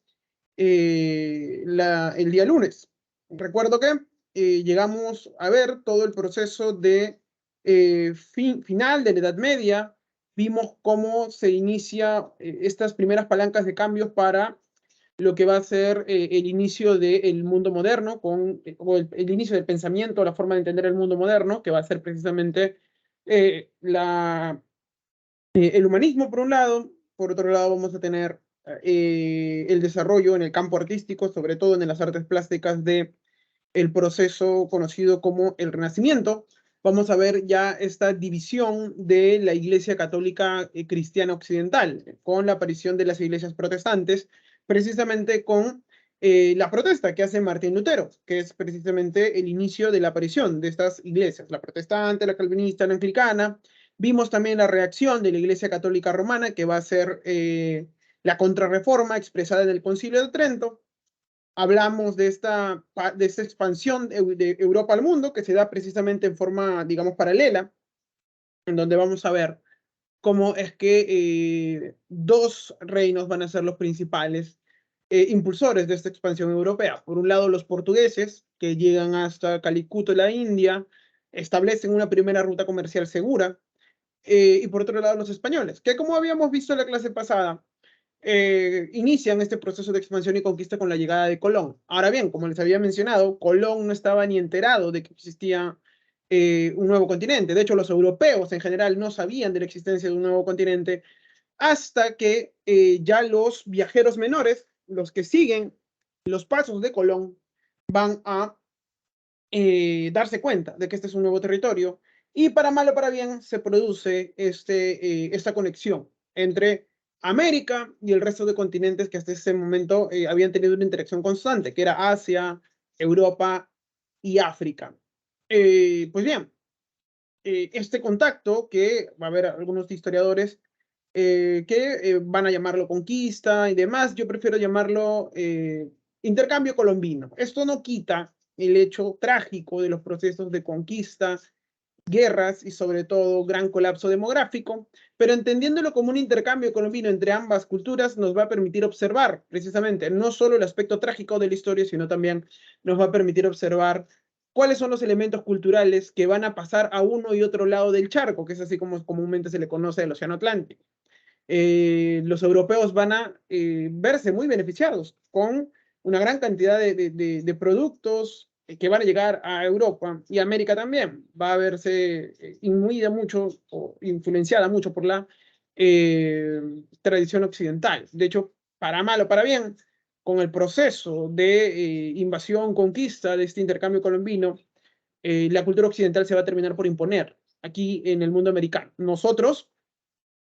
el día lunes. Recuerdo que llegamos a ver todo el proceso de final de la Edad Media, vimos cómo se inicia estas primeras palancas de cambios para lo que va a ser el inicio del mundo moderno, o el inicio del pensamiento, la forma de entender el mundo moderno, que va a ser precisamente el humanismo por un lado, por otro lado vamos a tener el desarrollo en el campo artístico, sobre todo en las artes plásticas de el proceso conocido como el Renacimiento. Vamos a ver ya esta división de la Iglesia Católica Cristiana Occidental, con la aparición de las iglesias protestantes, precisamente con la protesta que hace Martín Lutero, que es precisamente el inicio de la aparición de estas iglesias, la protestante, la calvinista, la anglicana. Vimos también la reacción de la Iglesia Católica Romana, que va a ser la contrarreforma expresada en el Concilio de Trento. Hablamos de esta expansión de Europa al mundo, que se da precisamente en forma, digamos, paralela, en donde vamos a ver cómo es que dos reinos van a ser los principales impulsores de esta expansión europea. Por un lado, los portugueses, que llegan hasta Calicut, la India, establecen una primera ruta comercial segura, y por otro lado, los españoles, que como habíamos visto en la clase pasada, inician este proceso de expansión y conquista con la llegada de Colón. Ahora bien, como les había mencionado, Colón no estaba ni enterado de que existía un nuevo continente. De hecho, los europeos en general no sabían de la existencia de un nuevo continente hasta que ya los viajeros menores, los que siguen los pasos de Colón, van a darse cuenta de que este es un nuevo territorio y para mal o para bien se produce esta conexión entre América y el resto de continentes que hasta ese momento habían tenido una interacción constante, que era Asia, Europa y África. Pues bien, este contacto, que va a haber algunos historiadores que van a llamarlo conquista y demás, yo prefiero llamarlo intercambio colombino. Esto no quita el hecho trágico de los procesos de conquista, guerras y sobre todo gran colapso demográfico, pero entendiéndolo como un intercambio colombino entre ambas culturas nos va a permitir observar precisamente no solo el aspecto trágico de la historia, sino también nos va a permitir observar cuáles son los elementos culturales que van a pasar a uno y otro lado del charco, que es así como comúnmente se le conoce el Océano Atlántico. Los europeos van a verse muy beneficiados con una gran cantidad de productos que van a llegar a Europa y América también. Va a verse imbuida mucho o influenciada mucho por la tradición occidental. De hecho, para mal o para bien, con el proceso de invasión, conquista de este intercambio colombino, la cultura occidental se va a terminar por imponer aquí en el mundo americano. Nosotros,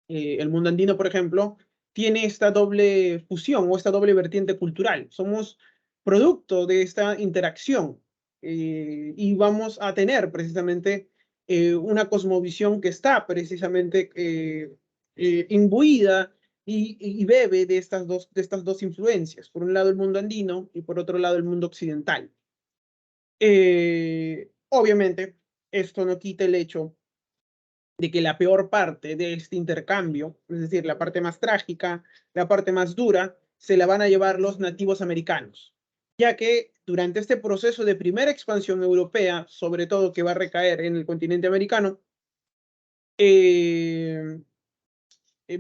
el mundo andino, por ejemplo, tiene esta doble fusión o esta doble vertiente cultural. Somos producto de esta interacción y vamos a tener precisamente una cosmovisión que está precisamente imbuida y bebe de estas dos influencias. Por un lado el mundo andino y por otro lado el mundo occidental. Obviamente, esto no quita el hecho de que la peor parte de este intercambio, es decir, la parte más trágica, la parte más dura, se la van a llevar los nativos americanos, ya que durante este proceso de primera expansión europea, sobre todo que va a recaer en el continente americano,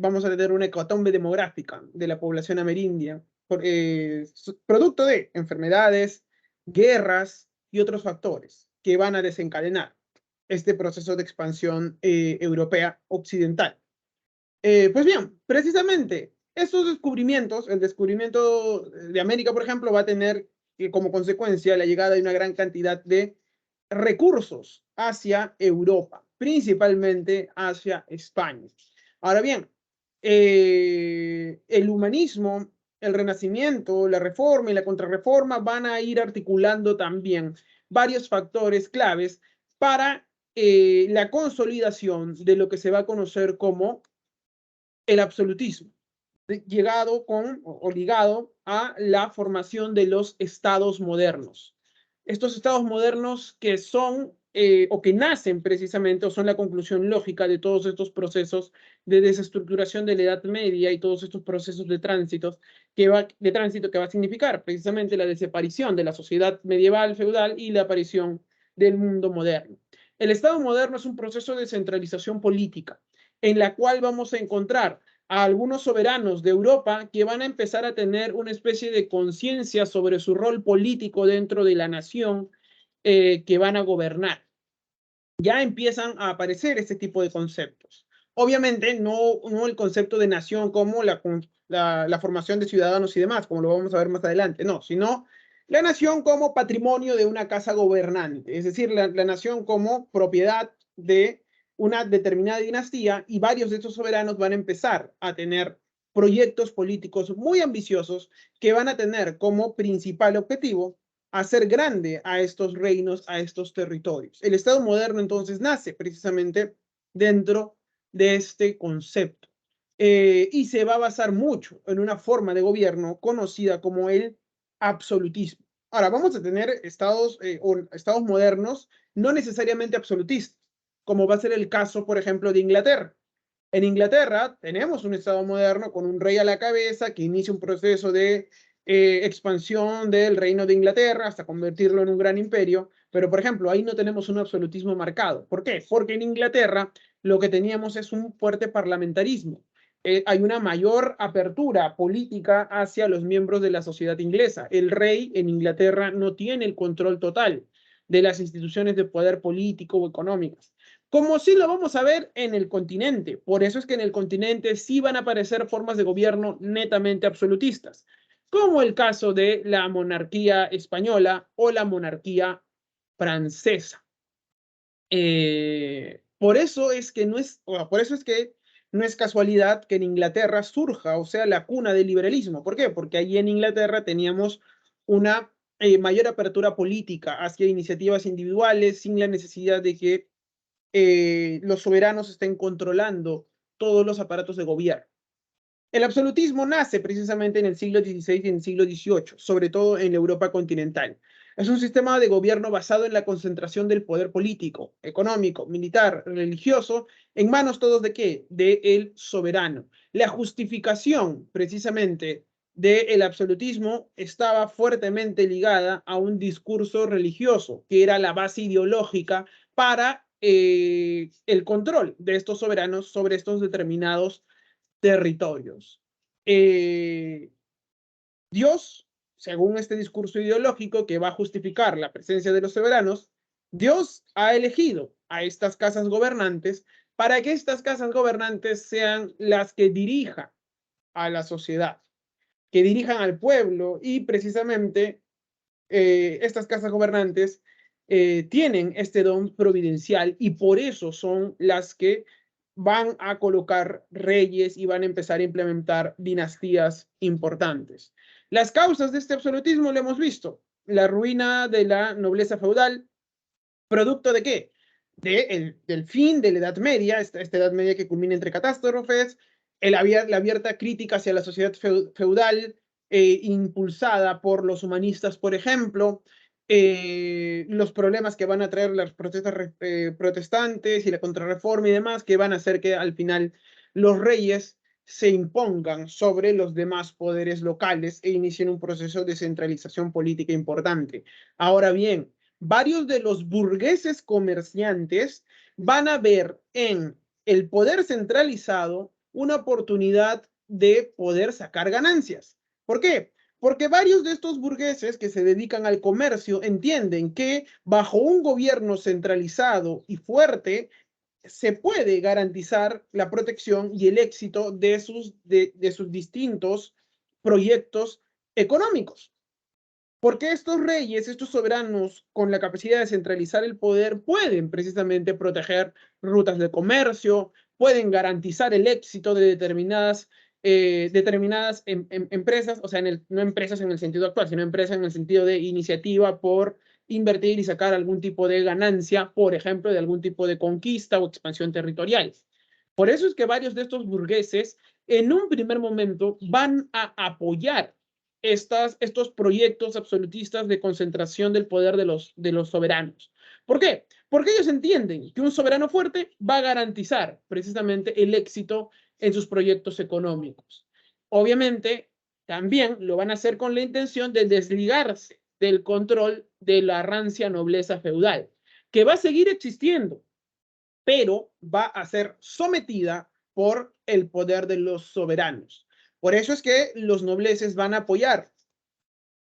vamos a tener una hecatombe demográfica de la población amerindia, producto de enfermedades, guerras y otros factores que van a desencadenar este proceso de expansión europea occidental. Pues bien, precisamente estos descubrimientos, el descubrimiento de América, por ejemplo, va a tener como consecuencia la llegada de una gran cantidad de recursos hacia Europa, principalmente hacia España. Ahora bien, el humanismo, el renacimiento, la reforma y la contrarreforma van a ir articulando también varios factores claves para la consolidación de lo que se va a conocer como el absolutismo, llegado con o ligado a la formación de los estados modernos. Estos estados modernos que son o que nacen precisamente o son la conclusión lógica de todos estos procesos de desestructuración de la Edad Media y todos estos procesos de tránsito que va a significar precisamente la desaparición de la sociedad medieval feudal y la aparición del mundo moderno. El Estado moderno es un proceso de centralización política en la cual vamos a encontrar a algunos soberanos de Europa que van a empezar a tener una especie de conciencia sobre su rol político dentro de la nación que van a gobernar. Ya empiezan a aparecer este tipo de conceptos. Obviamente no el concepto de nación como la formación de ciudadanos y demás, como lo vamos a ver más adelante, no, sino la nación como patrimonio de una casa gobernante, es decir, la nación como propiedad de una determinada dinastía y varios de estos soberanos van a empezar a tener proyectos políticos muy ambiciosos que van a tener como principal objetivo hacer grande a estos reinos, a estos territorios. El Estado moderno entonces nace precisamente dentro de este concepto y se va a basar mucho en una forma de gobierno conocida como el absolutismo. Ahora, vamos a tener estados modernos no necesariamente absolutistas, como va a ser el caso, por ejemplo, de Inglaterra. En Inglaterra tenemos un Estado moderno con un rey a la cabeza que inicia un proceso de expansión del reino de Inglaterra hasta convertirlo en un gran imperio, pero por ejemplo, ahí no tenemos un absolutismo marcado. ¿Por qué? Porque en Inglaterra lo que teníamos es un fuerte parlamentarismo. Hay una mayor apertura política hacia los miembros de la sociedad inglesa. El rey en Inglaterra no tiene el control total de las instituciones de poder político o económicas, como sí lo vamos a ver en el continente. Por eso es que en el continente sí van a aparecer formas de gobierno netamente absolutistas. como el caso de la monarquía española o la monarquía francesa. Por eso es que no es casualidad que en Inglaterra surja, o sea, la cuna del liberalismo. ¿Por qué? Porque allí en Inglaterra teníamos una mayor apertura política hacia iniciativas individuales sin la necesidad de que los soberanos estén controlando todos los aparatos de gobierno. El absolutismo nace precisamente en el siglo XVI y en el siglo XVIII, sobre todo en la Europa continental. Es un sistema de gobierno basado en la concentración del poder político, económico, militar, religioso, en manos todos de ¿qué? De el soberano. La justificación, precisamente, del absolutismo estaba fuertemente ligada a un discurso religioso, que era la base ideológica para el control de estos soberanos sobre estos determinados territorios. Dios, según este discurso ideológico que va a justificar la presencia de los soberanos, Dios ha elegido a estas casas gobernantes para que estas casas gobernantes sean las que dirijan a la sociedad, que dirijan al pueblo y precisamente estas casas gobernantes tienen este don providencial y por eso son las que van a colocar reyes y van a empezar a implementar dinastías importantes. Las causas de este absolutismo lo hemos visto. La ruina de la nobleza feudal, ¿producto de qué? Del fin de la Edad Media, esta Edad Media que culmina entre catástrofes, la abierta crítica hacia la sociedad feudal, impulsada por los humanistas, por ejemplo, los problemas que van a traer las protestas protestantes y la contrarreforma y demás, que van a hacer que al final los reyes se impongan sobre los demás poderes locales e inicien un proceso de centralización política importante. Ahora bien, varios de los burgueses comerciantes van a ver en el poder centralizado una oportunidad de poder sacar ganancias. ¿Por qué? Porque varios de estos burgueses que se dedican al comercio entienden que bajo un gobierno centralizado y fuerte se puede garantizar la protección y el éxito de sus distintos proyectos económicos. Porque estos reyes, estos soberanos, con la capacidad de centralizar el poder, pueden precisamente proteger rutas de comercio, pueden garantizar el éxito de determinadas empresas, o sea, no empresas en el sentido actual, sino empresas en el sentido de iniciativa por invertir y sacar algún tipo de ganancia, por ejemplo, de algún tipo de conquista o expansión territorial. Por eso es que varios de estos burgueses, en un primer momento, van a apoyar estos proyectos absolutistas de concentración del poder de los soberanos. ¿Por qué? Porque ellos entienden que un soberano fuerte va a garantizar precisamente el éxito en sus proyectos económicos. Obviamente, también lo van a hacer con la intención de desligarse del control de la rancia nobleza feudal, que va a seguir existiendo, pero va a ser sometida por el poder de los soberanos. Por eso es que los nobleces van a apoyar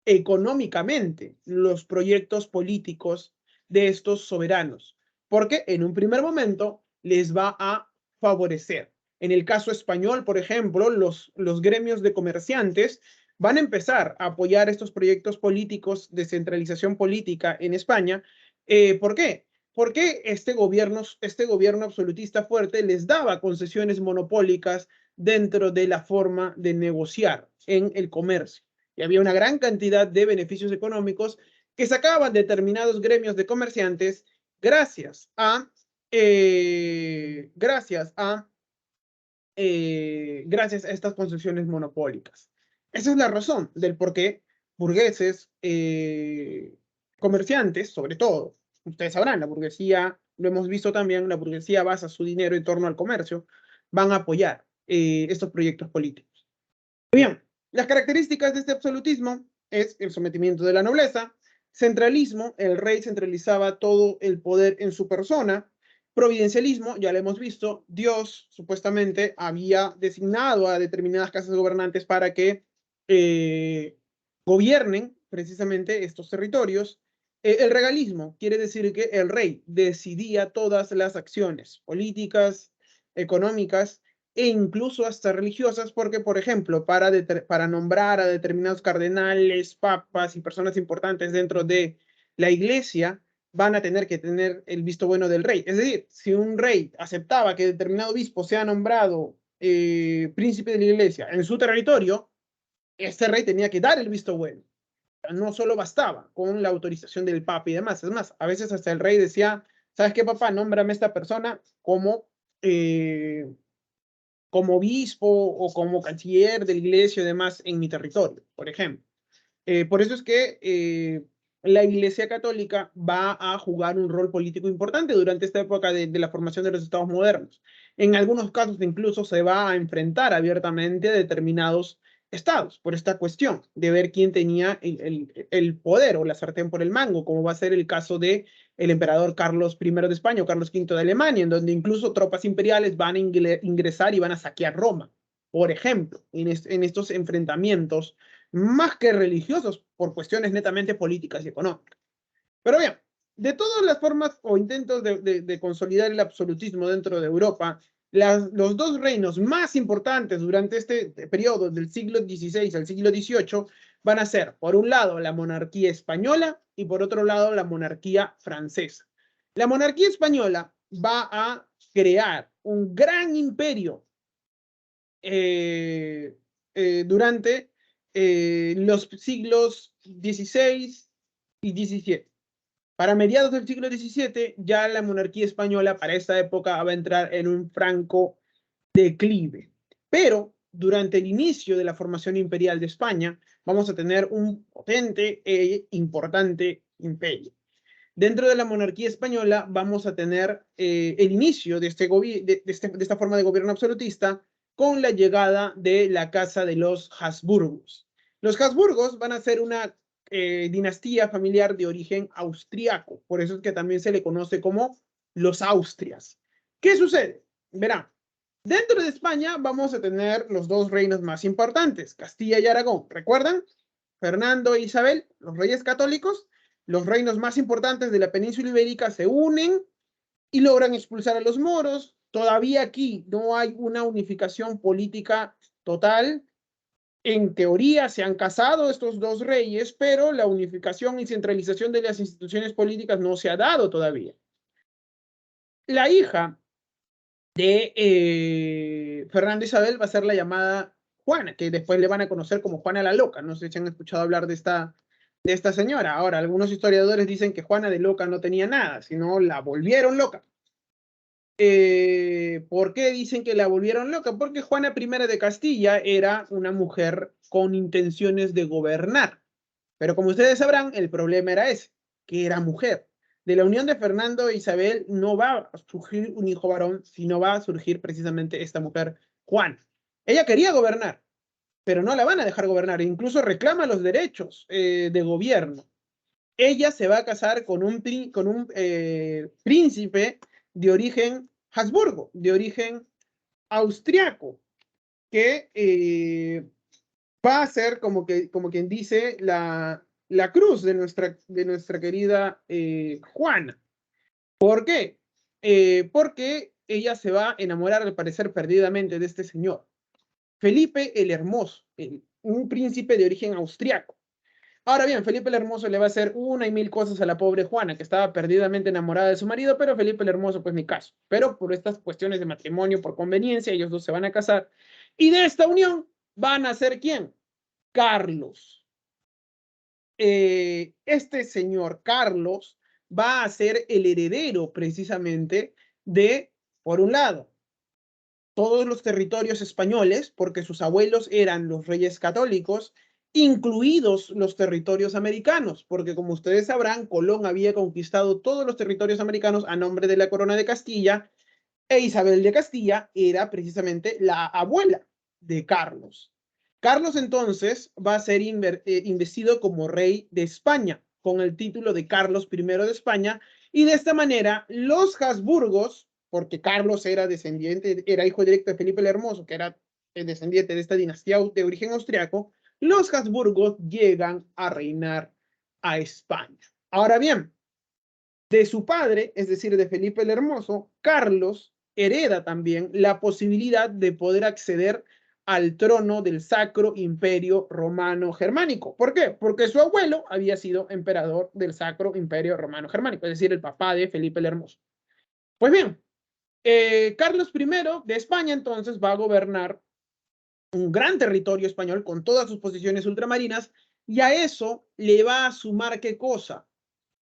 económicamente los proyectos políticos de estos soberanos, porque en un primer momento les va a favorecer. En el caso español, por ejemplo, los gremios de comerciantes van a empezar a apoyar estos proyectos políticos de centralización política en España. ¿Por qué? Porque este gobierno absolutista fuerte les daba concesiones monopólicas dentro de la forma de negociar en el comercio. Y había una gran cantidad de beneficios económicos que sacaban determinados gremios de comerciantes gracias a estas concesiones monopólicas. Esa es la razón del por qué burgueses, comerciantes, sobre todo, ustedes sabrán, la burguesía, lo hemos visto también, la burguesía basa su dinero en torno al comercio, van a apoyar estos proyectos políticos. Bien, las características de este absolutismo es el sometimiento de la nobleza, centralismo, el rey centralizaba todo el poder en su persona, providencialismo, ya lo hemos visto, Dios supuestamente había designado a determinadas casas gobernantes para que gobiernen precisamente estos territorios. El regalismo quiere decir que el rey decidía todas las acciones políticas, económicas, e incluso hasta religiosas, porque, por ejemplo, para nombrar a determinados cardenales, papas y personas importantes dentro de la iglesia, van a tener que tener el visto bueno del rey. Es decir, si un rey aceptaba que determinado obispo sea nombrado príncipe de la iglesia en su territorio, este rey tenía que dar el visto bueno. No solo bastaba con la autorización del papa y demás. Es más, a veces hasta el rey decía, ¿sabes qué, papá? Nómbrame a esta persona como obispo o como canciller de la iglesia y demás en mi territorio, por ejemplo. Por eso es que la Iglesia Católica va a jugar un rol político importante durante esta época de la formación de los estados modernos. En algunos casos incluso se va a enfrentar abiertamente a determinados estados por esta cuestión de ver quién tenía el poder o la sartén por el mango, como va a ser el caso de el emperador Carlos I de España o Carlos V de Alemania, en donde incluso tropas imperiales van a ingresar y van a saquear Roma, por ejemplo, en estos enfrentamientos más que religiosos, por cuestiones netamente políticas y económicas. Pero bien, de todas las formas o intentos de consolidar el absolutismo dentro de Europa, los dos reinos más importantes durante este periodo del siglo XVI al siglo XVIII van a ser, por un lado, la monarquía española y por otro lado, la monarquía francesa. La monarquía española va a crear un gran imperio durante los siglos XVI y XVII. Para mediados del siglo XVII, ya la monarquía española para esta época va a entrar en un franco declive. Pero durante el inicio de la formación imperial de España, vamos a tener un potente e importante imperio. Dentro de la monarquía española vamos a tener el inicio de esta forma de gobierno absolutista con la llegada de la casa de los Habsburgos. Los Habsburgos van a ser una dinastía familiar de origen austriaco, por eso es que también se le conoce como los Austrias. ¿Qué sucede? Verán, dentro de España vamos a tener los dos reinos más importantes, Castilla y Aragón. ¿Recuerdan? Fernando e Isabel, los reyes católicos. Los reinos más importantes de la península ibérica se unen y logran expulsar a los moros. Todavía aquí no hay una unificación política total. En teoría se han casado estos dos reyes, pero la unificación y centralización de las instituciones políticas no se ha dado todavía. La hija de Fernando e Isabel va a ser la llamada Juana, que después le van a conocer como Juana la Loca. No sé si han escuchado hablar de esta señora. Ahora, algunos historiadores dicen que Juana de loca no tenía nada, sino la volvieron loca. ¿Por qué dicen que la volvieron loca? Porque Juana I de Castilla era una mujer con intenciones de gobernar. Pero como ustedes sabrán, el problema era ese, que era mujer. De la unión de Fernando e Isabel no va a surgir un hijo varón, sino va a surgir precisamente esta mujer, Juana. Ella quería gobernar, pero no la van a dejar gobernar, incluso reclama los derechos de gobierno. Ella se va a casar con un príncipe de origen Habsburgo, de origen austriaco, que va a ser como quien dice la cruz de nuestra querida Juana. ¿Por qué? Porque ella se va a enamorar al parecer perdidamente de este señor, Felipe el Hermoso, un príncipe de origen austriaco. Ahora bien, Felipe el Hermoso le va a hacer una y mil cosas a la pobre Juana, que estaba perdidamente enamorada de su marido, pero Felipe el Hermoso, pues ni caso. Pero por estas cuestiones de matrimonio, por conveniencia, ellos dos se van a casar. Y de esta unión van a ser ¿quién? Carlos. Este señor Carlos va a ser el heredero precisamente de, por un lado, todos los territorios españoles, porque sus abuelos eran los reyes católicos, incluidos los territorios americanos, porque como ustedes sabrán, Colón había conquistado todos los territorios americanos a nombre de la corona de Castilla, e Isabel de Castilla era precisamente la abuela de Carlos. Carlos entonces va a ser investido como rey de España, con el título de Carlos I de España, y de esta manera los Habsburgos, porque Carlos era hijo directo de Felipe el Hermoso, que era el descendiente de esta dinastía de origen austriaco, los Habsburgos llegan a reinar a España. Ahora bien, de su padre, es decir, de Felipe el Hermoso, Carlos hereda también la posibilidad de poder acceder al trono del Sacro Imperio Romano Germánico. ¿Por qué? Porque su abuelo había sido emperador del Sacro Imperio Romano Germánico, es decir, el papá de Felipe el Hermoso. Pues bien, Carlos I de España entonces va a gobernar un gran territorio español con todas sus posiciones ultramarinas, y a eso le va a sumar ¿qué cosa?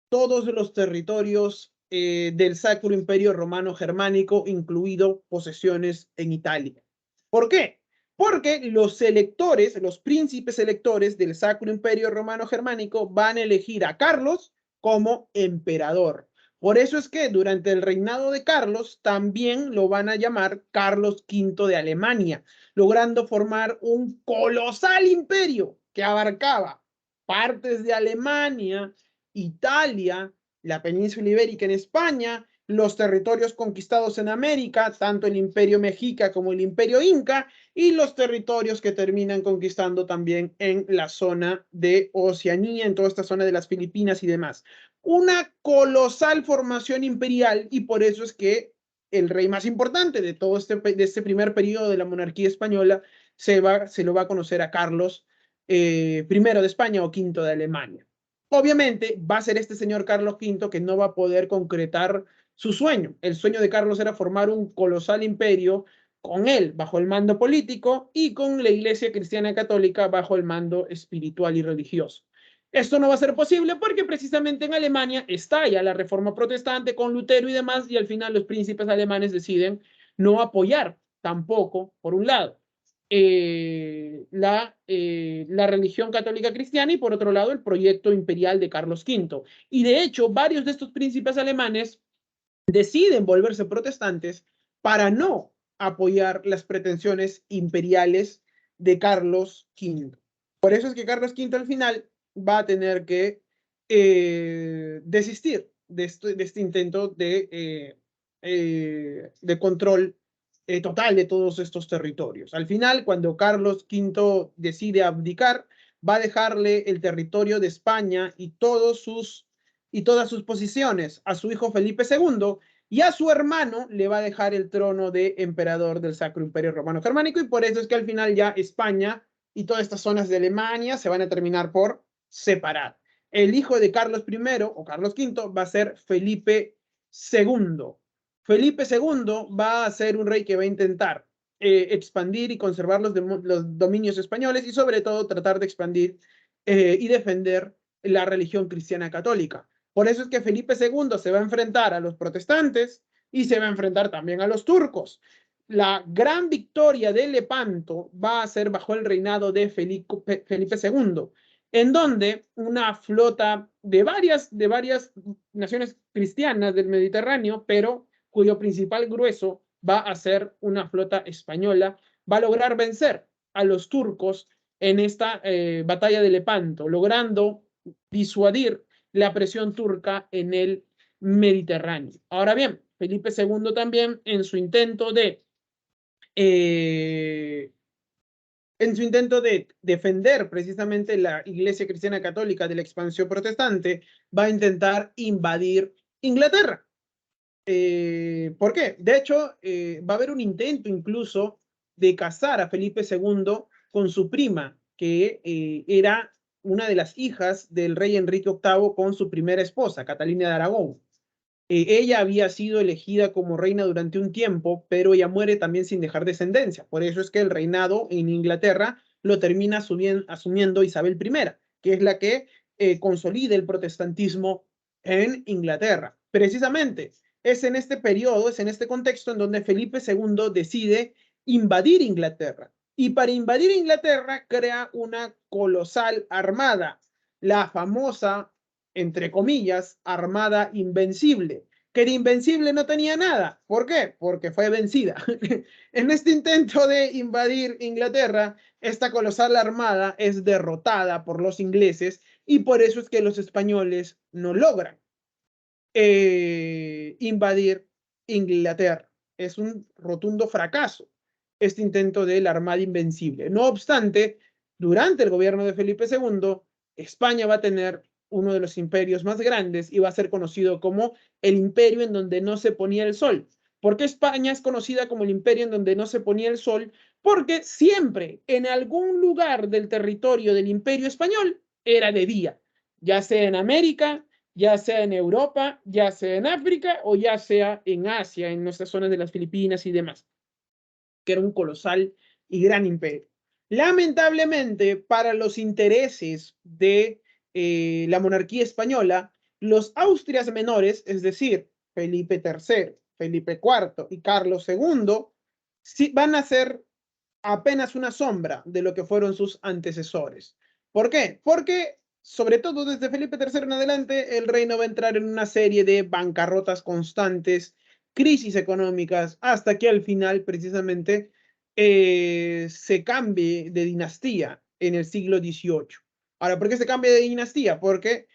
Todos los territorios del Sacro Imperio Romano Germánico, incluido posesiones en Italia. ¿Por qué? Porque los electores, los príncipes electores del Sacro Imperio Romano Germánico van a elegir a Carlos como emperador. Por eso es que durante el reinado de Carlos también lo van a llamar Carlos V de Alemania, logrando formar un colosal imperio que abarcaba partes de Alemania, Italia, la península ibérica en España, los territorios conquistados en América, tanto el Imperio Mexica como el Imperio Inca, y los territorios que terminan conquistando también en la zona de Oceanía, en toda esta zona de las Filipinas y demás. Una colosal formación imperial, y por eso es que el rey más importante de todo este primer periodo de la monarquía española se lo va a conocer a Carlos I de España o V de Alemania. Obviamente va a ser este señor Carlos V que no va a poder concretar su sueño. El sueño de Carlos era formar un colosal imperio con él bajo el mando político y con la Iglesia Cristiana Católica bajo el mando espiritual y religioso. Esto no va a ser posible porque precisamente en Alemania estalla la Reforma Protestante con Lutero y demás, y al final los príncipes alemanes deciden no apoyar tampoco, por un lado, la religión católica cristiana, y por otro lado el proyecto imperial de Carlos V. Y de hecho varios de estos príncipes alemanes deciden volverse protestantes para no apoyar las pretensiones imperiales de Carlos V. Por eso es que Carlos V al final va a tener que desistir de este intento de control total de todos estos territorios. Al final, cuando Carlos V decide abdicar, va a dejarle el territorio de España y todas sus posiciones a su hijo Felipe II, y a su hermano le va a dejar el trono de emperador del Sacro Imperio Romano Germánico, y por eso es que al final ya España y todas estas zonas de Alemania se van a terminar por separar. El hijo de Carlos I o Carlos V va a ser Felipe II. Felipe II va a ser un rey que va a intentar expandir y conservar los dominios españoles, y sobre todo tratar de expandir y defender la religión cristiana católica. Por eso es que Felipe II se va a enfrentar a los protestantes y se va a enfrentar también a los turcos. La gran victoria de Lepanto va a ser bajo el reinado de Felipe II, en donde una flota de varias naciones cristianas del Mediterráneo, pero cuyo principal grueso va a ser una flota española, va a lograr vencer a los turcos en esta batalla de Lepanto, logrando disuadir la presión turca en el Mediterráneo. Ahora bien, Felipe II también en su intento de defender precisamente la Iglesia Cristiana Católica de la expansión protestante, va a intentar invadir Inglaterra. ¿Por qué? De hecho, va a haber un intento incluso de casar a Felipe II con su prima, que era una de las hijas del rey Enrique VIII con su primera esposa, Catalina de Aragón. Ella había sido elegida como reina durante un tiempo, pero ella muere también sin dejar descendencia. Por eso es que el reinado en Inglaterra lo termina asumiendo Isabel I, que es la que consolida el protestantismo en Inglaterra. Precisamente es en este periodo, es en este contexto en donde Felipe II decide invadir Inglaterra. Y para invadir Inglaterra crea una colosal armada, la famosa, entre comillas, Armada Invencible, que de invencible no tenía nada. ¿Por qué? Porque fue vencida. En este intento de invadir Inglaterra, esta colosal armada es derrotada por los ingleses, y por eso es que los españoles no logran invadir Inglaterra. Es un rotundo fracaso este intento de la Armada Invencible. No obstante, durante el gobierno de Felipe II, España va a tener uno de los imperios más grandes y va a ser conocido como el imperio en donde no se ponía el sol, ¿Por qué España es conocida como el imperio en donde no se ponía el sol? Porque siempre en algún lugar del territorio del imperio español era de día, ya sea en América, ya sea en Europa, ya sea en África o ya sea en Asia, en nuestras zonas de las Filipinas y demás, que era un colosal y gran imperio. Lamentablemente, para los intereses de la monarquía española, los Austrias menores, es decir, Felipe III, Felipe IV y Carlos II, sí, van a ser apenas una sombra de lo que fueron sus antecesores. ¿Por qué? Porque, sobre todo desde Felipe III en adelante, el reino va a entrar en una serie de bancarrotas constantes, crisis económicas, hasta que al final, precisamente, se cambie de dinastía en el siglo XVIII. Ahora, ¿por qué se cambia de dinastía? Porque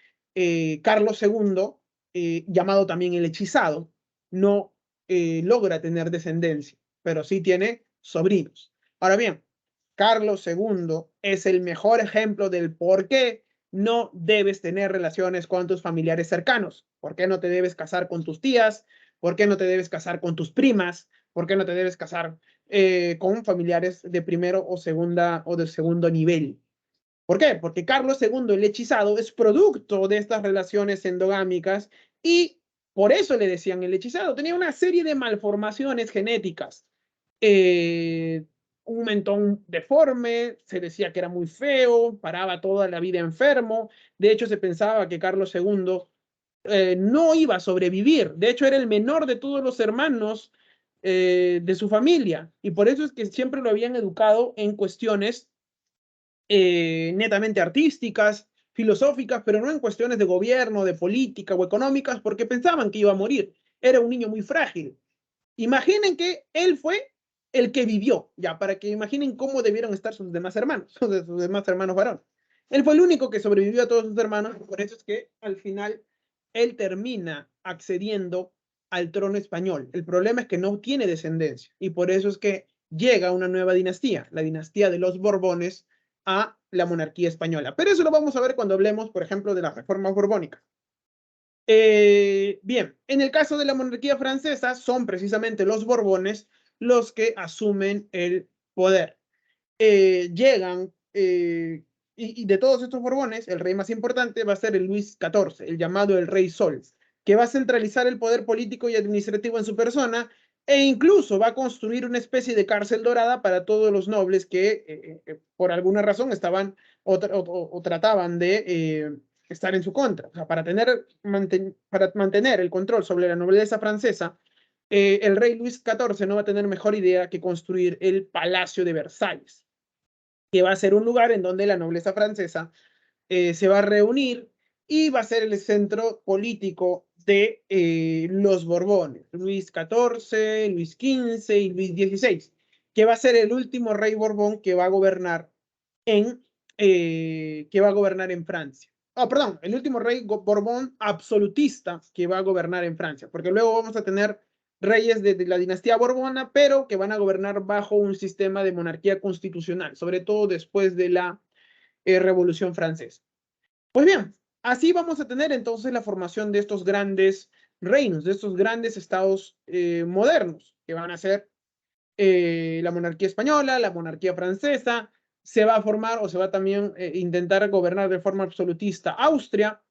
Carlos II, llamado también el hechizado, no logra tener descendencia, pero sí tiene sobrinos. Ahora bien, Carlos II es el mejor ejemplo del por qué no debes tener relaciones con tus familiares cercanos. ¿Por qué no te debes casar con tus tías? ¿Por qué no te debes casar con tus primas? ¿Por qué no te debes casar con familiares de primero o segunda o de segundo nivel? ¿Por qué? Porque Carlos II, el hechizado, es producto de estas relaciones endogámicas y por eso le decían el hechizado. Tenía una serie de malformaciones genéticas. Eh, un mentón deforme, se decía que era muy feo, paraba toda la vida enfermo. De hecho, se pensaba que Carlos II no iba a sobrevivir. De hecho, era el menor de todos los hermanos de su familia. Y por eso es que siempre lo habían educado en cuestiones netamente artísticas, filosóficas, pero no en cuestiones de gobierno, de política o económicas, porque pensaban que iba a morir. Era un niño muy frágil. Imaginen que él fue el que vivió, ya, para que imaginen cómo debieron estar sus demás hermanos, sus demás hermanos varones. Él fue el único que sobrevivió a todos sus hermanos, por eso es que al final él termina accediendo al trono español. El problema es que no tiene descendencia y por eso es que llega una nueva dinastía, la dinastía de los Borbones, a la monarquía española. Pero eso lo vamos a ver cuando hablemos, por ejemplo, de la reforma borbónica. Bien, en el caso de la monarquía francesa, son precisamente los Borbones los que asumen el poder. Llegan, y de todos estos Borbones, el rey más importante va a ser el Luis XIV, el llamado el Rey Sol, que va a centralizar el poder político y administrativo en su persona e incluso va a construir una especie de cárcel dorada para todos los nobles que por alguna razón estaban o trataban de estar en su contra. O sea, para mantener el control sobre la nobleza francesa, el rey Luis XIV no va a tener mejor idea que construir el Palacio de Versalles, que va a ser un lugar en donde la nobleza francesa se va a reunir y va a ser el centro político de los Borbones, Luis XIV, Luis XV y Luis XVI, que va a ser el último rey Borbón que va a gobernar en Francia. Oh, perdón, el último rey Borbón absolutista que va a gobernar en Francia, porque luego vamos a tener reyes de la dinastía borbona, pero que van a gobernar bajo un sistema de monarquía constitucional, sobre todo después de la Revolución Francesa. Pues bien, así vamos a tener entonces la formación de estos grandes reinos, de estos grandes estados modernos, que van a ser la monarquía española, la monarquía francesa, se va a formar o se va a también intentar gobernar de forma absolutista Austria,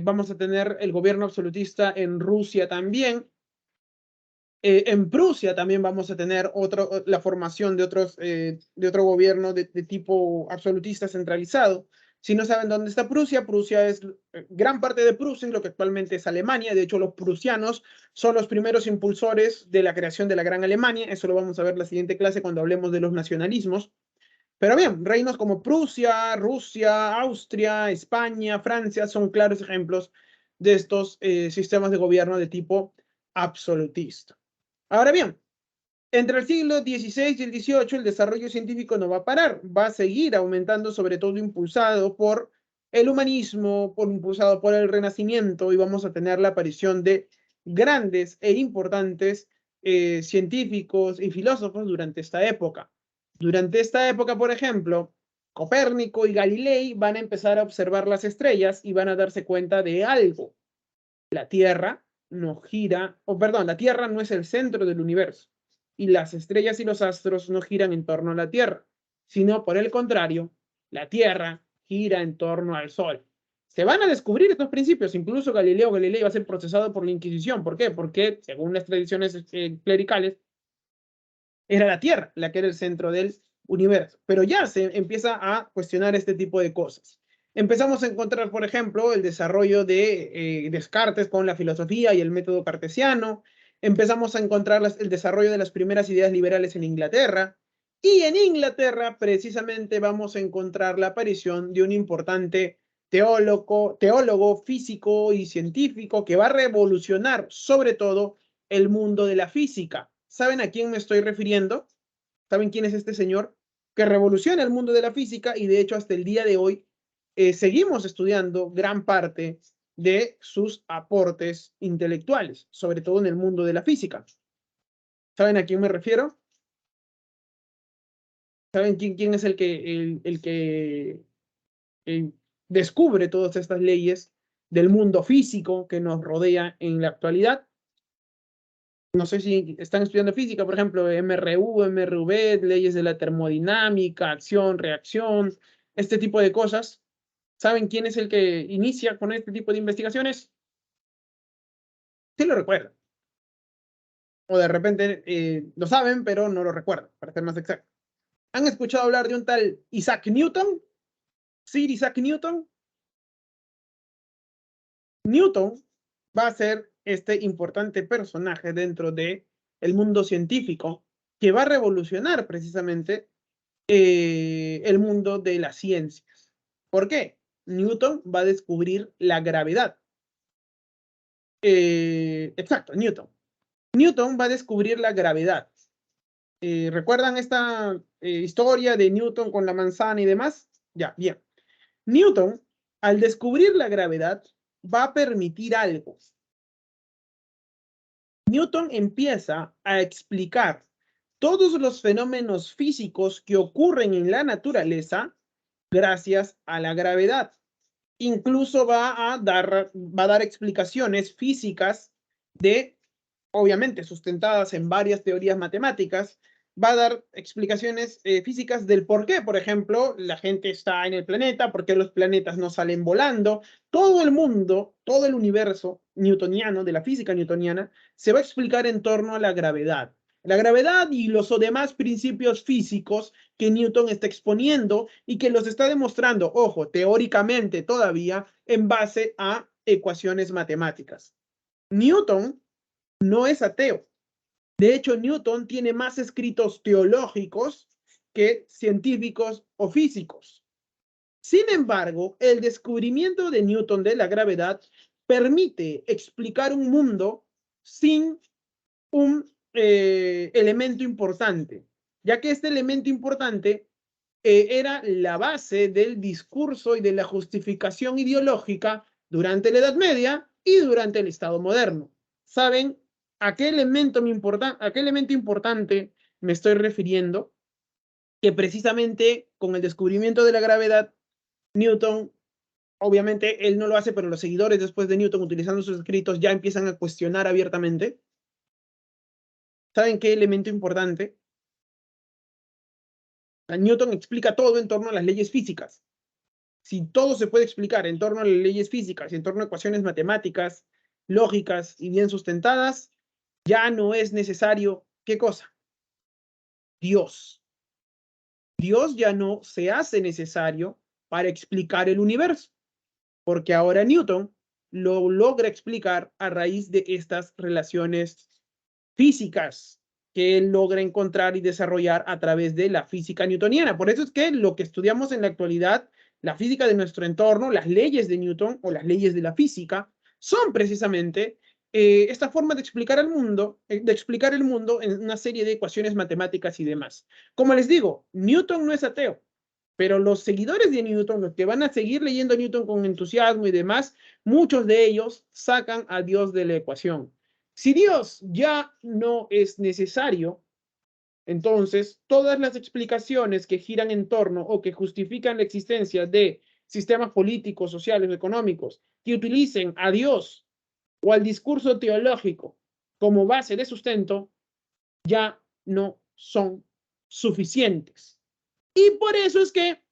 vamos a tener el gobierno absolutista en Rusia también, en Prusia también vamos a tener la formación de otro gobierno de tipo absolutista centralizado. Si no saben dónde está Prusia, Prusia es gran parte de Prusia, es lo que actualmente es Alemania. De hecho, los prusianos son los primeros impulsores de la creación de la Gran Alemania. Eso lo vamos a ver en la siguiente clase cuando hablemos de los nacionalismos. Pero bien, reinos como Prusia, Rusia, Austria, España, Francia son claros ejemplos de estos sistemas de gobierno de tipo absolutista. Ahora bien, entre el siglo XVI y el XVIII el desarrollo científico no va a parar, va a seguir aumentando, sobre todo impulsado por el humanismo, impulsado por el Renacimiento, y vamos a tener la aparición de grandes e importantes científicos y filósofos durante esta época. Durante esta época, por ejemplo, Copérnico y Galilei van a empezar a observar las estrellas y van a darse cuenta de algo. La Tierra no gira, o perdón, la Tierra no es el centro del universo y las estrellas y los astros no giran en torno a la Tierra, sino por el contrario, la Tierra gira en torno al Sol. Se van a descubrir estos principios, incluso Galileo Galilei va a ser procesado por la Inquisición. ¿Por qué? Porque, según las tradiciones clericales, era la Tierra la que era el centro del universo. Pero ya se empieza a cuestionar este tipo de cosas. Empezamos a encontrar, por ejemplo, el desarrollo de Descartes con la filosofía y el método cartesiano. Empezamos a encontrar el desarrollo de las primeras ideas liberales en Inglaterra. Y en Inglaterra, precisamente, vamos a encontrar la aparición de un importante teólogo físico y científico que va a revolucionar, sobre todo, el mundo de la física. ¿Saben a quién me estoy refiriendo? ¿Saben quién es este señor? Que revoluciona el mundo de la física y de hecho hasta el día de hoy seguimos estudiando gran parte de sus aportes intelectuales, sobre todo en el mundo de la física. ¿Saben a quién me refiero? ¿Saben quién es el que descubre todas estas leyes del mundo físico que nos rodea en la actualidad? No sé si están estudiando física, por ejemplo, MRU, MRV, leyes de la termodinámica, acción, reacción, este tipo de cosas. ¿Saben quién es el que inicia con este tipo de investigaciones? Sí lo recuerdan. O de repente lo saben, pero no lo recuerdan, para ser más exacto. ¿Han escuchado hablar de un tal Isaac Newton? Sir Isaac Newton. Newton va a ser este importante personaje dentro del mundo científico que va a revolucionar precisamente el mundo de las ciencias. ¿Por qué? Newton va a descubrir la gravedad. Exacto, Newton. Newton va a descubrir la gravedad. ¿Recuerdan esta historia de Newton con la manzana y demás? Ya, bien. Newton, al descubrir la gravedad, va a permitir algo. Newton empieza a explicar todos los fenómenos físicos que ocurren en la naturaleza gracias a la gravedad. Incluso va a dar explicaciones físicas obviamente, sustentadas en varias teorías matemáticas, va a dar explicaciones físicas del por qué, por ejemplo, la gente está en el planeta, por qué los planetas no salen volando. Todo el mundo, todo el universo newtoniano, de la física newtoniana, se va a explicar en torno a la gravedad. La gravedad y los demás principios físicos que Newton está exponiendo y que los está demostrando, ojo, teóricamente todavía, en base a ecuaciones matemáticas. Newton no es ateo. De hecho, Newton tiene más escritos teológicos que científicos o físicos. Sin embargo, el descubrimiento de Newton de la gravedad permite explicar un mundo sin un elemento importante, ya que este elemento importante era la base del discurso y de la justificación ideológica durante la Edad Media y durante el Estado moderno. ¿Saben a qué elemento importante me estoy refiriendo? Que precisamente con el descubrimiento de la gravedad, Newton, obviamente él no lo hace, pero los seguidores después de Newton, utilizando sus escritos, ya empiezan a cuestionar abiertamente. ¿Saben qué elemento importante? Newton explica todo en torno a las leyes físicas. Si todo se puede explicar en torno a las leyes físicas y en torno a ecuaciones matemáticas, lógicas y bien sustentadas, ya no es necesario, ¿qué cosa? Dios. Dios ya no se hace necesario para explicar el universo, porque ahora Newton lo logra explicar a raíz de estas relaciones físicas que él logra encontrar y desarrollar a través de la física newtoniana. Por eso es que lo que estudiamos en la actualidad, la física de nuestro entorno, las leyes de Newton o las leyes de la física, son precisamente esta forma de explicar el mundo en una serie de ecuaciones matemáticas y demás. Como les digo, Newton no es ateo, pero los seguidores de Newton, los que van a seguir leyendo a Newton con entusiasmo y demás, muchos de ellos sacan a Dios de la ecuación. Si Dios ya no es necesario, entonces todas las explicaciones que giran en torno o que justifican la existencia de sistemas políticos, sociales o económicos que utilicen a Dios o al discurso teológico como base de sustento ya no son suficientes. Y por eso es que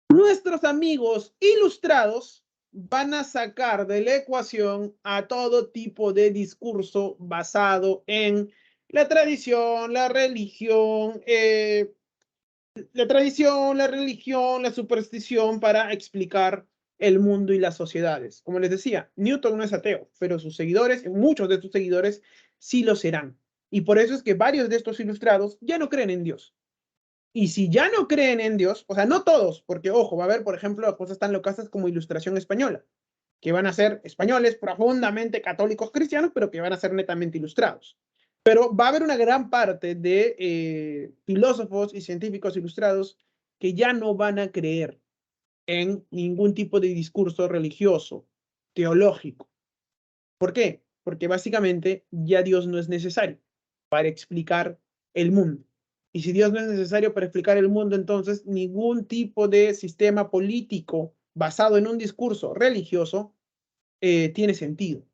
nuestros amigos ilustrados van a sacar de la ecuación a todo tipo de discurso basado en la tradición, la religión, la superstición para explicar el mundo y las sociedades. Como les decía, Newton no es ateo, pero sus seguidores, muchos de sus seguidores, sí lo serán. Y por eso es que varios de estos ilustrados ya no creen en Dios. Y si ya no creen en Dios, o sea, no todos, porque ojo, va a haber, por ejemplo, cosas tan locas como Ilustración Española, que van a ser españoles profundamente católicos cristianos, pero que van a ser netamente ilustrados. Pero va a haber una gran parte de filósofos y científicos ilustrados que ya no van a creer en ningún tipo de discurso religioso, teológico. ¿Por qué? Porque básicamente ya Dios no es necesario para explicar el mundo. Y si Dios no es necesario para explicar el mundo, entonces ningún tipo de sistema político basado en un discurso religioso tiene sentido.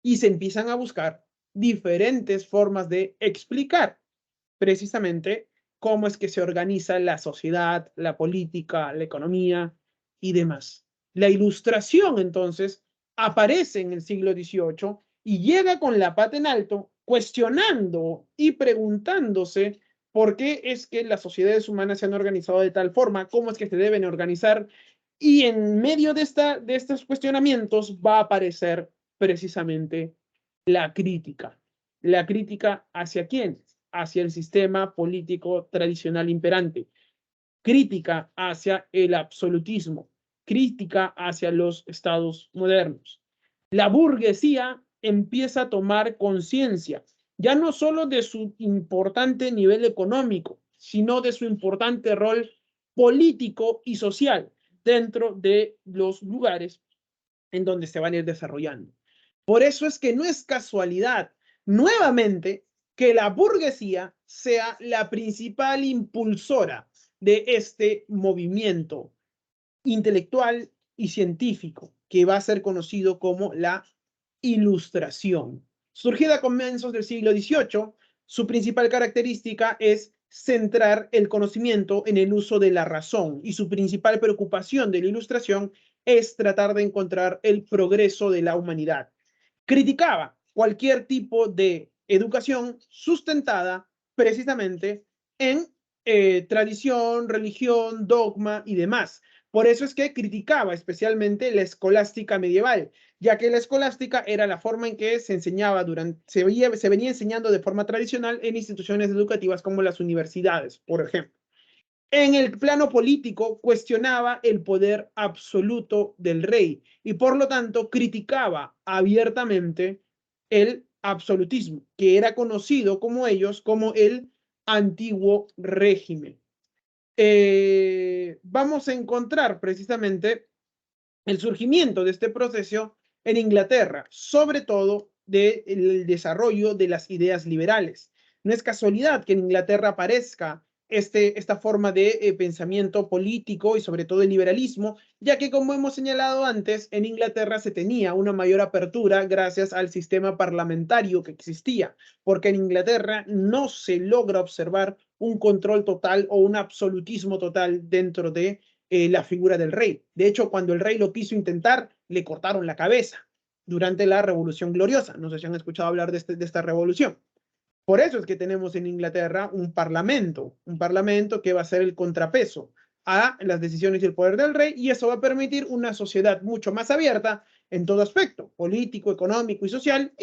Y se empiezan a buscar diferentes formas de explicar precisamente cómo es que se organiza la sociedad, la política, la economía y demás. La ilustración, entonces, aparece en el siglo XVIII y llega con la pata en alto, cuestionando y preguntándose por qué es que las sociedades humanas se han organizado de tal forma, cómo es que se deben organizar, y en medio de estos cuestionamientos va a aparecer precisamente la crítica. ¿La crítica hacia quién? Hacia el sistema político tradicional imperante, crítica hacia el absolutismo, crítica hacia los estados modernos. La burguesía empieza a tomar conciencia, ya no solo de su importante nivel económico, sino de su importante rol político y social dentro de los lugares en donde se van a ir desarrollando. Por eso es que no es casualidad, nuevamente, que la burguesía sea la principal impulsora de este movimiento intelectual y científico que va a ser conocido como la Ilustración. Surgida a comienzos del siglo XVIII, su principal característica es centrar el conocimiento en el uso de la razón, y su principal preocupación de la Ilustración es tratar de encontrar el progreso de la humanidad. Criticaba cualquier tipo de educación sustentada precisamente en tradición, religión, dogma y demás. Por eso es que criticaba especialmente la escolástica medieval, ya que la escolástica era la forma en que se enseñaba se venía enseñando de forma tradicional en instituciones educativas como las universidades, por ejemplo. En el plano político cuestionaba el poder absoluto del rey y por lo tanto criticaba abiertamente el absolutismo, que era conocido como ellos como el antiguo régimen. Vamos a encontrar precisamente el surgimiento de este proceso en Inglaterra, sobre todo del desarrollo de las ideas liberales. No es casualidad que en Inglaterra aparezca esta forma de pensamiento político y sobre todo el liberalismo, ya que como hemos señalado antes, en Inglaterra se tenía una mayor apertura gracias al sistema parlamentario que existía, porque en Inglaterra no se logra observar un control total o un absolutismo total dentro de la figura del rey. De hecho, cuando el rey lo quiso intentar, le cortaron la cabeza durante la Revolución Gloriosa. No sé si han escuchado hablar de esta revolución. Por eso es que tenemos en Inglaterra un parlamento que va a ser el contrapeso a las decisiones y el poder del rey, y eso va a permitir una sociedad mucho más abierta en todo aspecto, político, económico y social,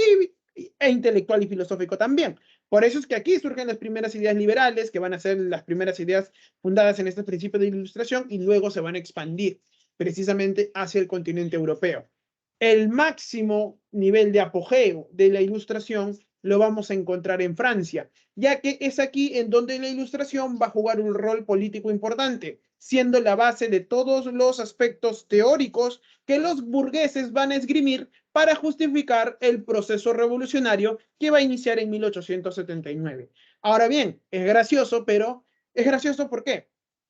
e intelectual y filosófico también. Por eso es que aquí surgen las primeras ideas liberales, que van a ser las primeras ideas fundadas en este principio de ilustración, y luego se van a expandir precisamente hacia el continente europeo. El máximo nivel de apogeo de la ilustración lo vamos a encontrar en Francia, ya que es aquí en donde la ilustración va a jugar un rol político importante, siendo la base de todos los aspectos teóricos que los burgueses van a esgrimir para justificar el proceso revolucionario que va a iniciar en 1879. Ahora bien, es gracioso, pero es gracioso ¿por qué?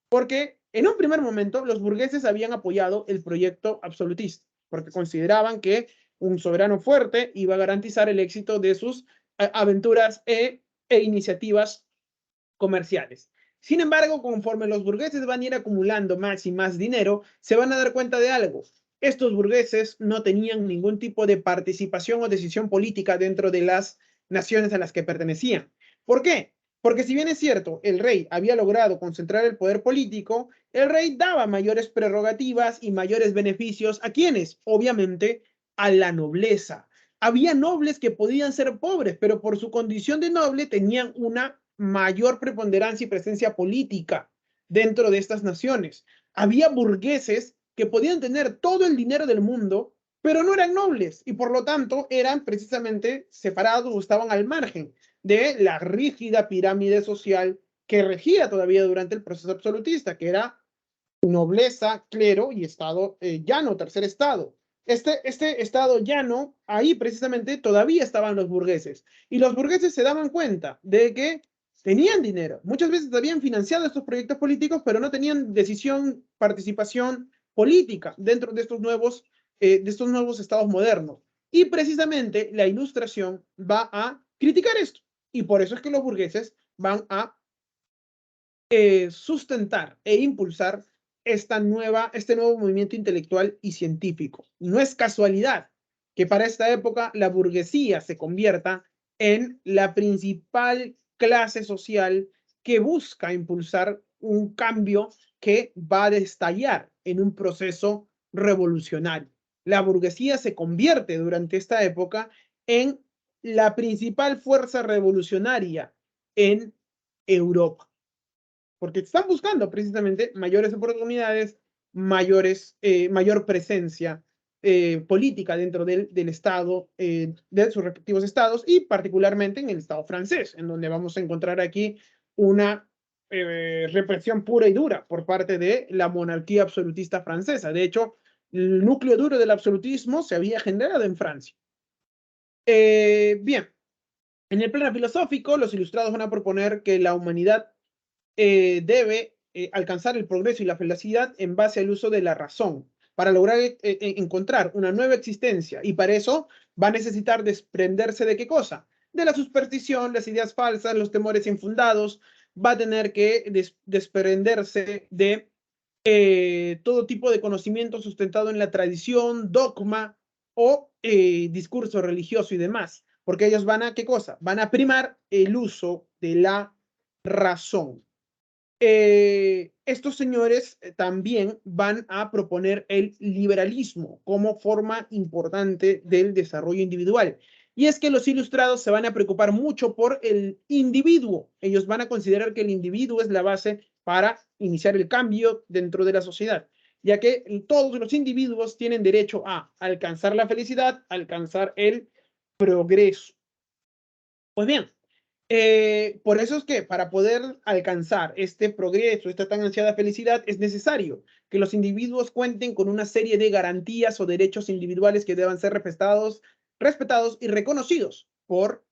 Porque en un primer momento los burgueses habían apoyado el proyecto absolutista, porque consideraban que Un soberano fuerte iba a garantizar el éxito de sus aventuras e iniciativas comerciales. Sin embargo, conforme los burgueses van a ir acumulando más y más dinero, se van a dar cuenta de algo. Estos burgueses no tenían ningún tipo de participación o decisión política dentro de las naciones a las que pertenecían. ¿Por qué? Porque si bien es cierto, el rey había logrado concentrar el poder político, el rey daba mayores prerrogativas y mayores beneficios ¿a quiénes? Obviamente a la nobleza. Había nobles que podían ser pobres, pero por su condición de noble tenían una mayor preponderancia y presencia política dentro de estas naciones. Había burgueses que podían tener todo el dinero del mundo, pero no eran nobles y por lo tanto eran precisamente separados o estaban al margen de la rígida pirámide social que regía todavía durante el proceso absolutista, que era nobleza, clero y estado llano, tercer estado. Este estado llano, ahí precisamente todavía estaban los burgueses. Y los burgueses se daban cuenta de que tenían dinero. Muchas veces habían financiado estos proyectos políticos, pero no tenían decisión, participación política dentro de estos nuevos estados modernos. Y precisamente la ilustración va a criticar esto. Y por eso es que los burgueses van a sustentar e impulsar este nuevo movimiento intelectual y científico. No es casualidad que para esta época la burguesía se convierta en la principal clase social que busca impulsar un cambio que va a estallar en un proceso revolucionario. La burguesía se convierte durante esta época en la principal fuerza revolucionaria en Europa, porque están buscando precisamente mayores oportunidades, mayor presencia política dentro del Estado, de sus respectivos estados, y particularmente en el Estado francés, en donde vamos a encontrar aquí una represión pura y dura por parte de la monarquía absolutista francesa. De hecho, el núcleo duro del absolutismo se había generado en Francia. Bien, en el plano filosófico, los ilustrados van a proponer que la humanidad debe alcanzar el progreso y la felicidad en base al uso de la razón para lograr encontrar una nueva existencia, y para eso va a necesitar desprenderse de qué cosa, de la superstición, las ideas falsas, los temores infundados. Va a tener que desprenderse de todo tipo de conocimiento sustentado en la tradición, dogma o discurso religioso y demás, porque ellos van a, ¿qué cosa? Van a primar el uso de la razón. Estos señores también van a proponer el liberalismo como forma importante del desarrollo individual. Y es que los ilustrados se van a preocupar mucho por el individuo. Ellos van a considerar que el individuo es la base para iniciar el cambio dentro de la sociedad, ya que todos los individuos tienen derecho a alcanzar la felicidad, alcanzar el progreso. Pues bien, por eso es que para poder alcanzar este progreso, esta tan ansiada felicidad, es necesario que los individuos cuenten con una serie de garantías o derechos individuales que deban ser respetados y reconocidos por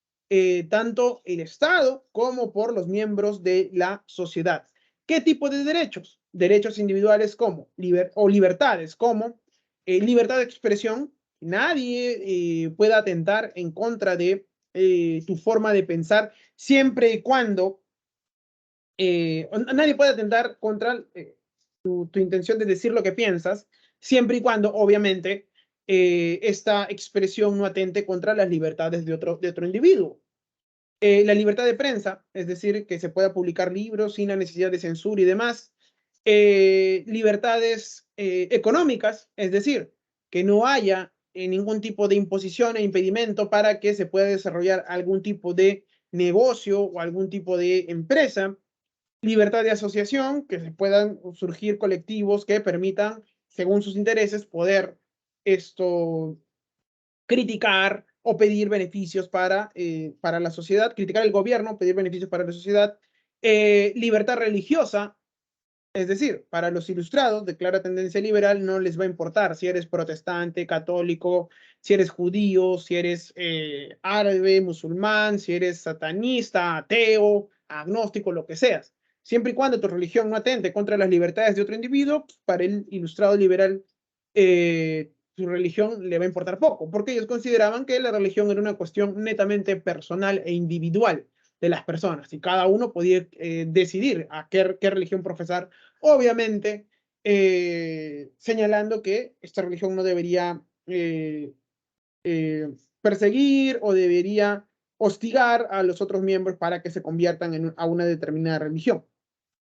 tanto el Estado como por los miembros de la sociedad. ¿Qué tipo de derechos? Derechos individuales como libertades, como libertad de expresión. Nadie pueda atentar en contra de tu forma de pensar, siempre y cuando nadie puede atentar contra tu intención de decir lo que piensas, siempre y cuando, obviamente, esta expresión no atente contra las libertades de otro individuo. La libertad de prensa, es decir, que se pueda publicar libros sin la necesidad de censura y demás. Libertades económicas, es decir, que no haya ningún tipo de imposición e impedimento para que se pueda desarrollar algún tipo de negocio o algún tipo de empresa. Libertad de asociación, que se puedan surgir colectivos que permitan, según sus intereses, poder criticar o pedir beneficios para la sociedad, criticar el gobierno, pedir beneficios para la sociedad. Libertad religiosa, es decir, para los ilustrados de clara tendencia liberal no les va a importar si eres protestante, católico, si eres judío, si eres árabe, musulmán, si eres satanista, ateo, agnóstico, lo que seas. Siempre y cuando tu religión no atente contra las libertades de otro individuo, para el ilustrado liberal su religión le va a importar poco, porque ellos consideraban que la religión era una cuestión netamente personal e individual de las personas, y cada uno podía decidir a qué religión profesar, obviamente señalando que esta religión no debería perseguir o debería hostigar a los otros miembros para que se conviertan a una determinada religión.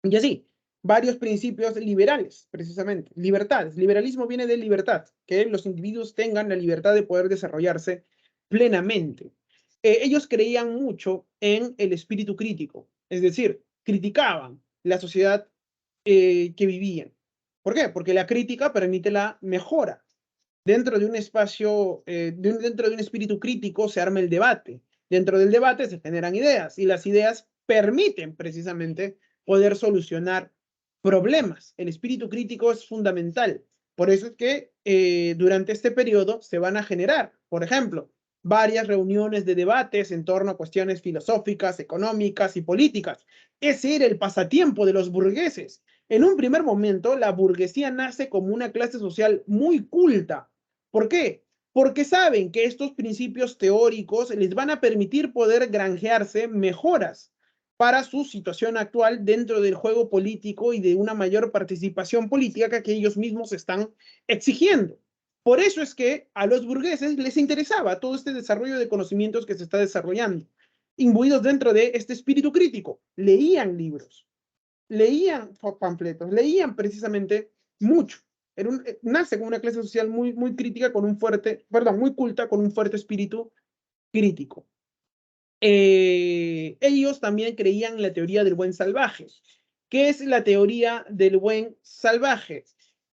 Y así, varios principios liberales, precisamente, libertades. Liberalismo viene de libertad, que los individuos tengan la libertad de poder desarrollarse plenamente. Ellos creían mucho en el espíritu crítico, es decir, criticaban la sociedad que vivían. ¿Por qué? Porque la crítica permite la mejora. Dentro de un espacio, dentro de un espíritu crítico se arma el debate. Dentro del debate se generan ideas y las ideas permiten precisamente poder solucionar problemas. El espíritu crítico es fundamental. Por eso es que durante este periodo se van a generar, por ejemplo, varias reuniones de debates en torno a cuestiones filosóficas, económicas y políticas. Ese era el pasatiempo de los burgueses. En un primer momento, la burguesía nace como una clase social muy culta. ¿Por qué? Porque saben que estos principios teóricos les van a permitir poder granjearse mejoras para su situación actual dentro del juego político y de una mayor participación política que ellos mismos están exigiendo. Por eso es que a los burgueses les interesaba todo este desarrollo de conocimientos que se está desarrollando, imbuidos dentro de este espíritu crítico. Leían libros, leían panfletos, leían precisamente mucho. Nace como una clase social muy crítica, con un fuerte, perdón, muy culta, con un fuerte espíritu crítico. Ellos también creían en la teoría del buen salvaje. ¿Qué es la teoría del buen salvaje?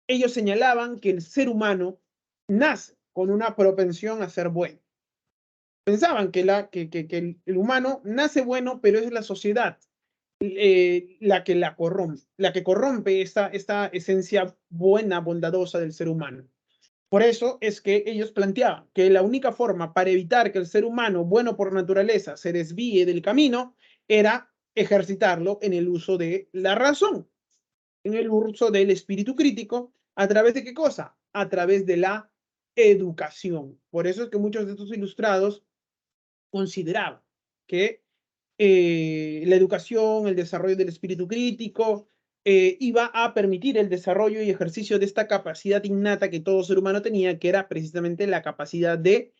Ellos señalaban que el ser humano nace con una propensión a ser bueno. Pensaban que el humano nace bueno, pero es la sociedad la que corrompe esta esencia buena, bondadosa del ser humano. Por eso es que ellos planteaban que la única forma para evitar que el ser humano, bueno por naturaleza, se desvíe del camino era ejercitarlo en el uso de la razón, en el uso del espíritu crítico. ¿A través de qué cosa? A través de la educación. Por eso es que muchos de estos ilustrados consideraban que la educación, el desarrollo del espíritu crítico, iba a permitir el desarrollo y ejercicio de esta capacidad innata que todo ser humano tenía, que era precisamente la capacidad de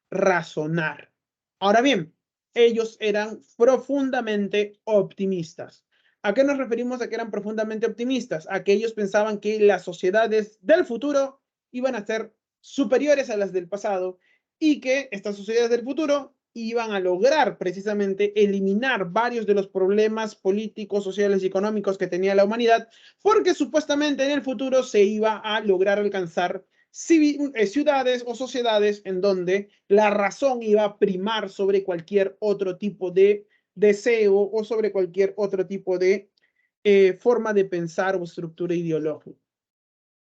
razonar. Ahora bien, ellos eran profundamente optimistas. ¿A qué nos referimos a que eran profundamente optimistas? A que ellos pensaban que las sociedades del futuro iban a ser superiores a las del pasado y que estas sociedades del futuro iban a lograr precisamente eliminar varios de los problemas políticos, sociales y económicos que tenía la humanidad, porque supuestamente en el futuro se iba a lograr alcanzar ciudades o sociedades en donde la razón iba a primar sobre cualquier otro tipo de deseo o sobre cualquier otro tipo de forma de pensar o estructura ideológica.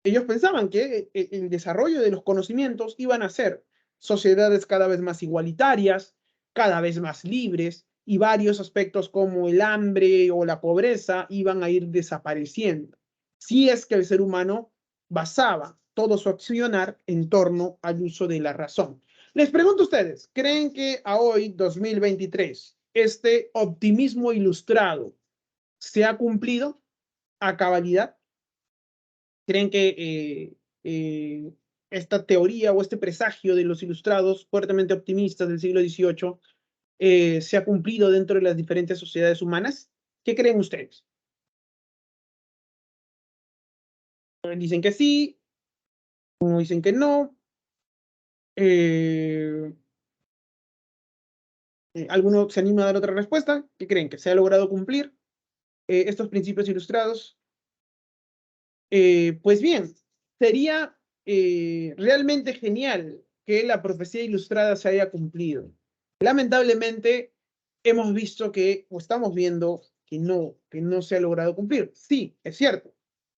Ellos pensaban que el desarrollo de los conocimientos iban a ser sociedades cada vez más igualitarias, cada vez más libres, y varios aspectos como el hambre o la pobreza iban a ir desapareciendo, si es que el ser humano basaba todo su accionar en torno al uso de la razón. Les pregunto a ustedes, ¿creen que a hoy, 2023, este optimismo ilustrado se ha cumplido a cabalidad? ¿Creen que esta teoría o este presagio de los ilustrados fuertemente optimistas del siglo XVIII se ha cumplido dentro de las diferentes sociedades humanas? ¿Qué creen ustedes? Dicen que sí, uno dicen que no. ¿Alguno se anima a dar otra respuesta? ¿Qué creen? ¿Que se ha logrado cumplir estos principios ilustrados? Pues bien, sería realmente genial que la profecía ilustrada se haya cumplido. Lamentablemente, hemos visto que, o estamos viendo que no se ha logrado cumplir. Sí, es cierto.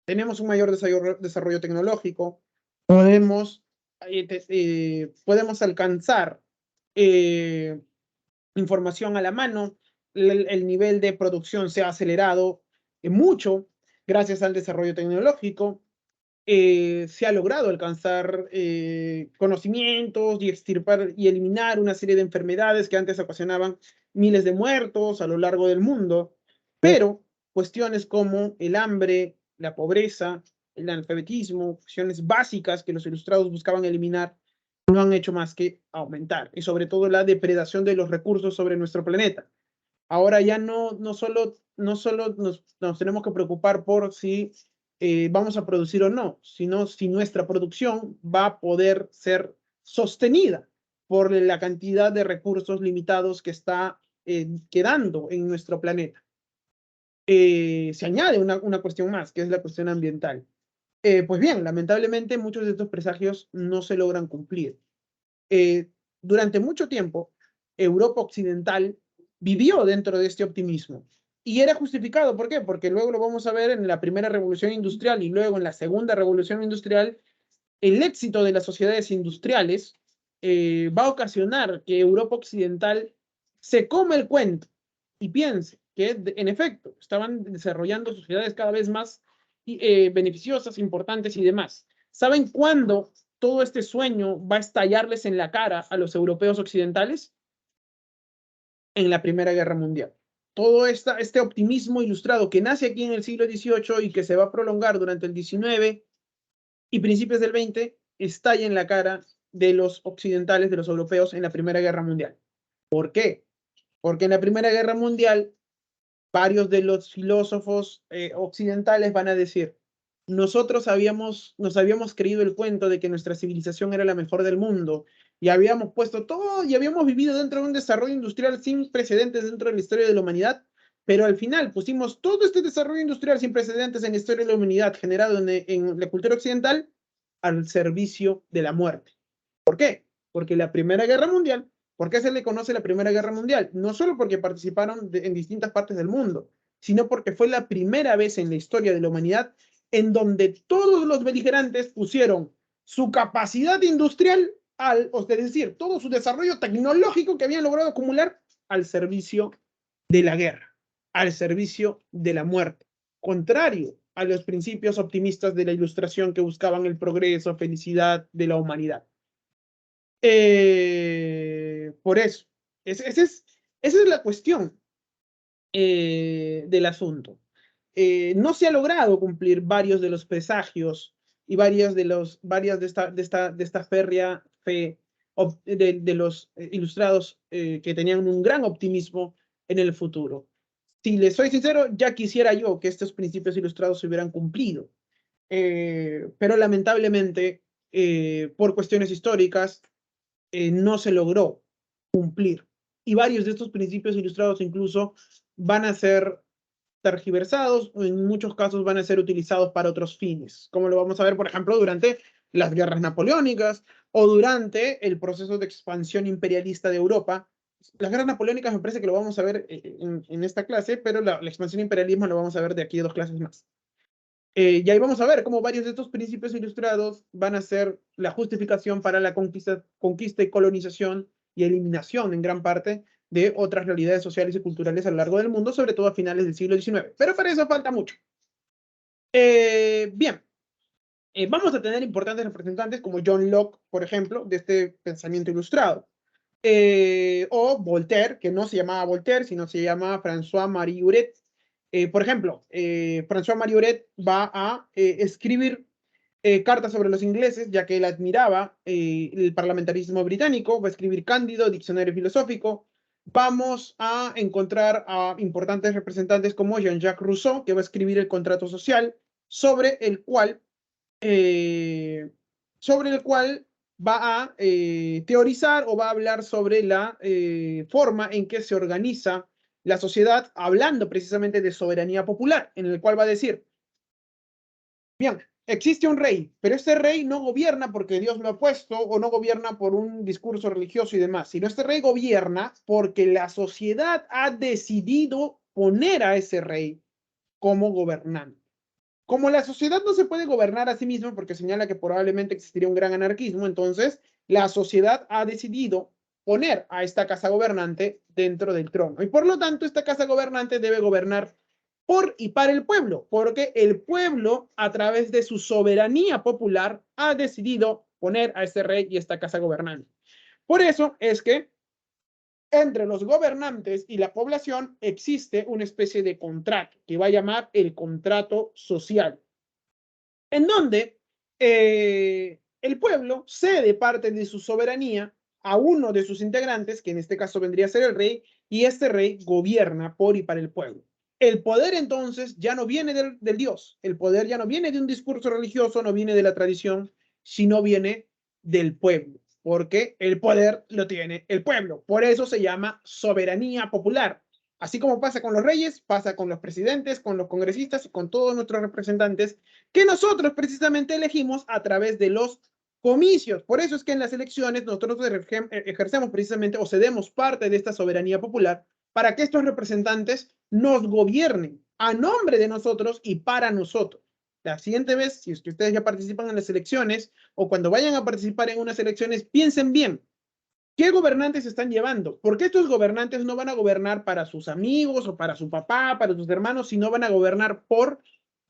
Tenemos un mayor desarrollo tecnológico, podemos alcanzar información a la mano, el nivel de producción se ha acelerado mucho gracias al desarrollo tecnológico. se ha logrado alcanzar conocimientos y extirpar y eliminar una serie de enfermedades que antes ocasionaban miles de muertos a lo largo del mundo, pero cuestiones como el hambre, la pobreza, el analfabetismo, cuestiones básicas que los ilustrados buscaban eliminar, no han hecho más que aumentar, y sobre todo la depredación de los recursos sobre nuestro planeta. Ahora ya no solo nos tenemos que preocupar por si vamos a producir o no, sino si nuestra producción va a poder ser sostenida por la cantidad de recursos limitados que está quedando en nuestro planeta. Se añade una cuestión más, que es la cuestión ambiental. Pues bien, lamentablemente muchos de estos presagios no se logran cumplir. Durante mucho tiempo, Europa Occidental vivió dentro de este optimismo. Y era justificado, ¿por qué? Porque luego lo vamos a ver en la primera revolución industrial y luego en la segunda revolución industrial, el éxito de las sociedades industriales va a ocasionar que Europa Occidental se come el cuento y piense que, en efecto, estaban desarrollando sociedades cada vez más beneficiosas, importantes y demás. ¿Saben cuándo todo este sueño va a estallarles en la cara a los europeos occidentales? En la Primera Guerra Mundial. Todo este optimismo ilustrado que nace aquí en el siglo XVIII y que se va a prolongar durante el XIX y principios del XX, estalla en la cara de los occidentales, de los europeos, en la Primera Guerra Mundial. ¿Por qué? Porque en la Primera Guerra Mundial, varios de los filósofos occidentales van a decir, nosotros nos habíamos creído el cuento de que nuestra civilización era la mejor del mundo y habíamos puesto todo y habíamos vivido dentro de un desarrollo industrial sin precedentes dentro de la historia de la humanidad, pero al final pusimos todo este desarrollo industrial sin precedentes en la historia de la humanidad generado en la cultura occidental al servicio de la muerte. ¿Por qué? Porque la Primera Guerra Mundial, ¿por qué se le conoce la Primera Guerra Mundial? No solo porque participaron en distintas partes del mundo, sino porque fue la primera vez en la historia de la humanidad en donde todos los beligerantes pusieron su capacidad industrial, es decir, todo su desarrollo tecnológico que habían logrado acumular al servicio de la guerra, al servicio de la muerte, contrario a los principios optimistas de la Ilustración que buscaban el progreso, felicidad de la humanidad. Por eso, esa es la cuestión del asunto. No se ha logrado cumplir varios de los presagios y varias de esta férrea fe de los ilustrados que tenían un gran optimismo en el futuro. Si les soy sincero, ya quisiera yo que estos principios ilustrados se hubieran cumplido, pero lamentablemente, por cuestiones históricas, no se logró cumplir. Y varios de estos principios ilustrados incluso van a ser tergiversados o en muchos casos van a ser utilizados para otros fines, como lo vamos a ver, por ejemplo, durante las guerras napoleónicas o durante el proceso de expansión imperialista de Europa. Las guerras napoleónicas me parece que lo vamos a ver en esta clase, pero la expansión imperialismo lo vamos a ver de aquí a 2 clases más. Y ahí vamos a ver cómo varios de estos principios ilustrados van a ser la justificación para la conquista y colonización y eliminación en gran parte de otras realidades sociales y culturales a lo largo del mundo, sobre todo a finales del siglo XIX. Pero para eso falta mucho. Bien, vamos a tener importantes representantes como John Locke, por ejemplo, de este pensamiento ilustrado. O Voltaire, que no se llamaba Voltaire, sino se llama François-Marie Huret. Por ejemplo, François-Marie Huret va a escribir cartas sobre los ingleses, ya que él admiraba el parlamentarismo británico, va a escribir Cándido, diccionario filosófico. Vamos a encontrar a importantes representantes como Jean-Jacques Rousseau, que va a escribir el contrato social, sobre el cual va a teorizar o va a hablar sobre la forma en que se organiza la sociedad, hablando precisamente de soberanía popular, en el cual va a decir, bien, existe un rey, pero este rey no gobierna porque Dios lo ha puesto o no gobierna por un discurso religioso y demás, sino este rey gobierna porque la sociedad ha decidido poner a ese rey como gobernante. Como la sociedad no se puede gobernar a sí misma porque señala que probablemente existiría un gran anarquismo, entonces la sociedad ha decidido poner a esta casa gobernante dentro del trono. Y por lo tanto, esta casa gobernante debe gobernar por y para el pueblo, porque el pueblo, a través de su soberanía popular, ha decidido poner a este rey y esta casa gobernante. Por eso es que entre los gobernantes y la población existe una especie de contrato que va a llamar el contrato social, en donde el pueblo cede parte de su soberanía a uno de sus integrantes, que en este caso vendría a ser el rey, y este rey gobierna por y para el pueblo. El poder entonces ya no viene del Dios, el poder ya no viene de un discurso religioso, no viene de la tradición, sino viene del pueblo, porque el poder lo tiene el pueblo. Por eso se llama soberanía popular. Así como pasa con los reyes, pasa con los presidentes, con los congresistas y con todos nuestros representantes que nosotros precisamente elegimos a través de los comicios. Por eso es que en las elecciones nosotros ejercemos precisamente o cedemos parte de esta soberanía popular para que estos representantes nos gobiernen a nombre de nosotros y para nosotros. La siguiente vez, si es que ustedes ya participan en las elecciones o cuando vayan a participar en unas elecciones, piensen bien. ¿Qué gobernantes están llevando? Porque estos gobernantes no van a gobernar para sus amigos o para su papá, para sus hermanos, sino van a gobernar por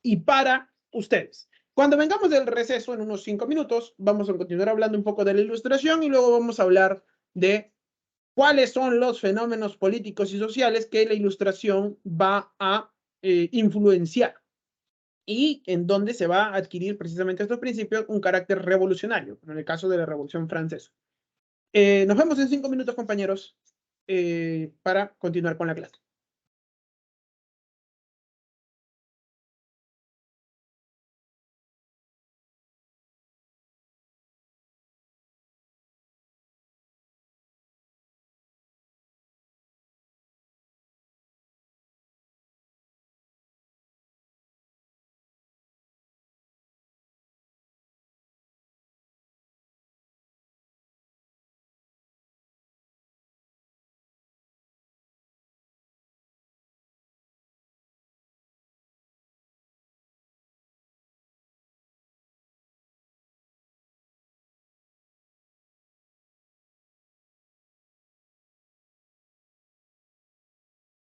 y para ustedes. Cuando vengamos del receso en unos 5 minutos, vamos a continuar hablando un poco de la ilustración y luego vamos a hablar de cuáles son los fenómenos políticos y sociales que la ilustración va a influenciar y en donde se va a adquirir precisamente estos principios un carácter revolucionario, en el caso de la Revolución Francesa. Nos vemos en 5 minutos, compañeros, para continuar con la clase.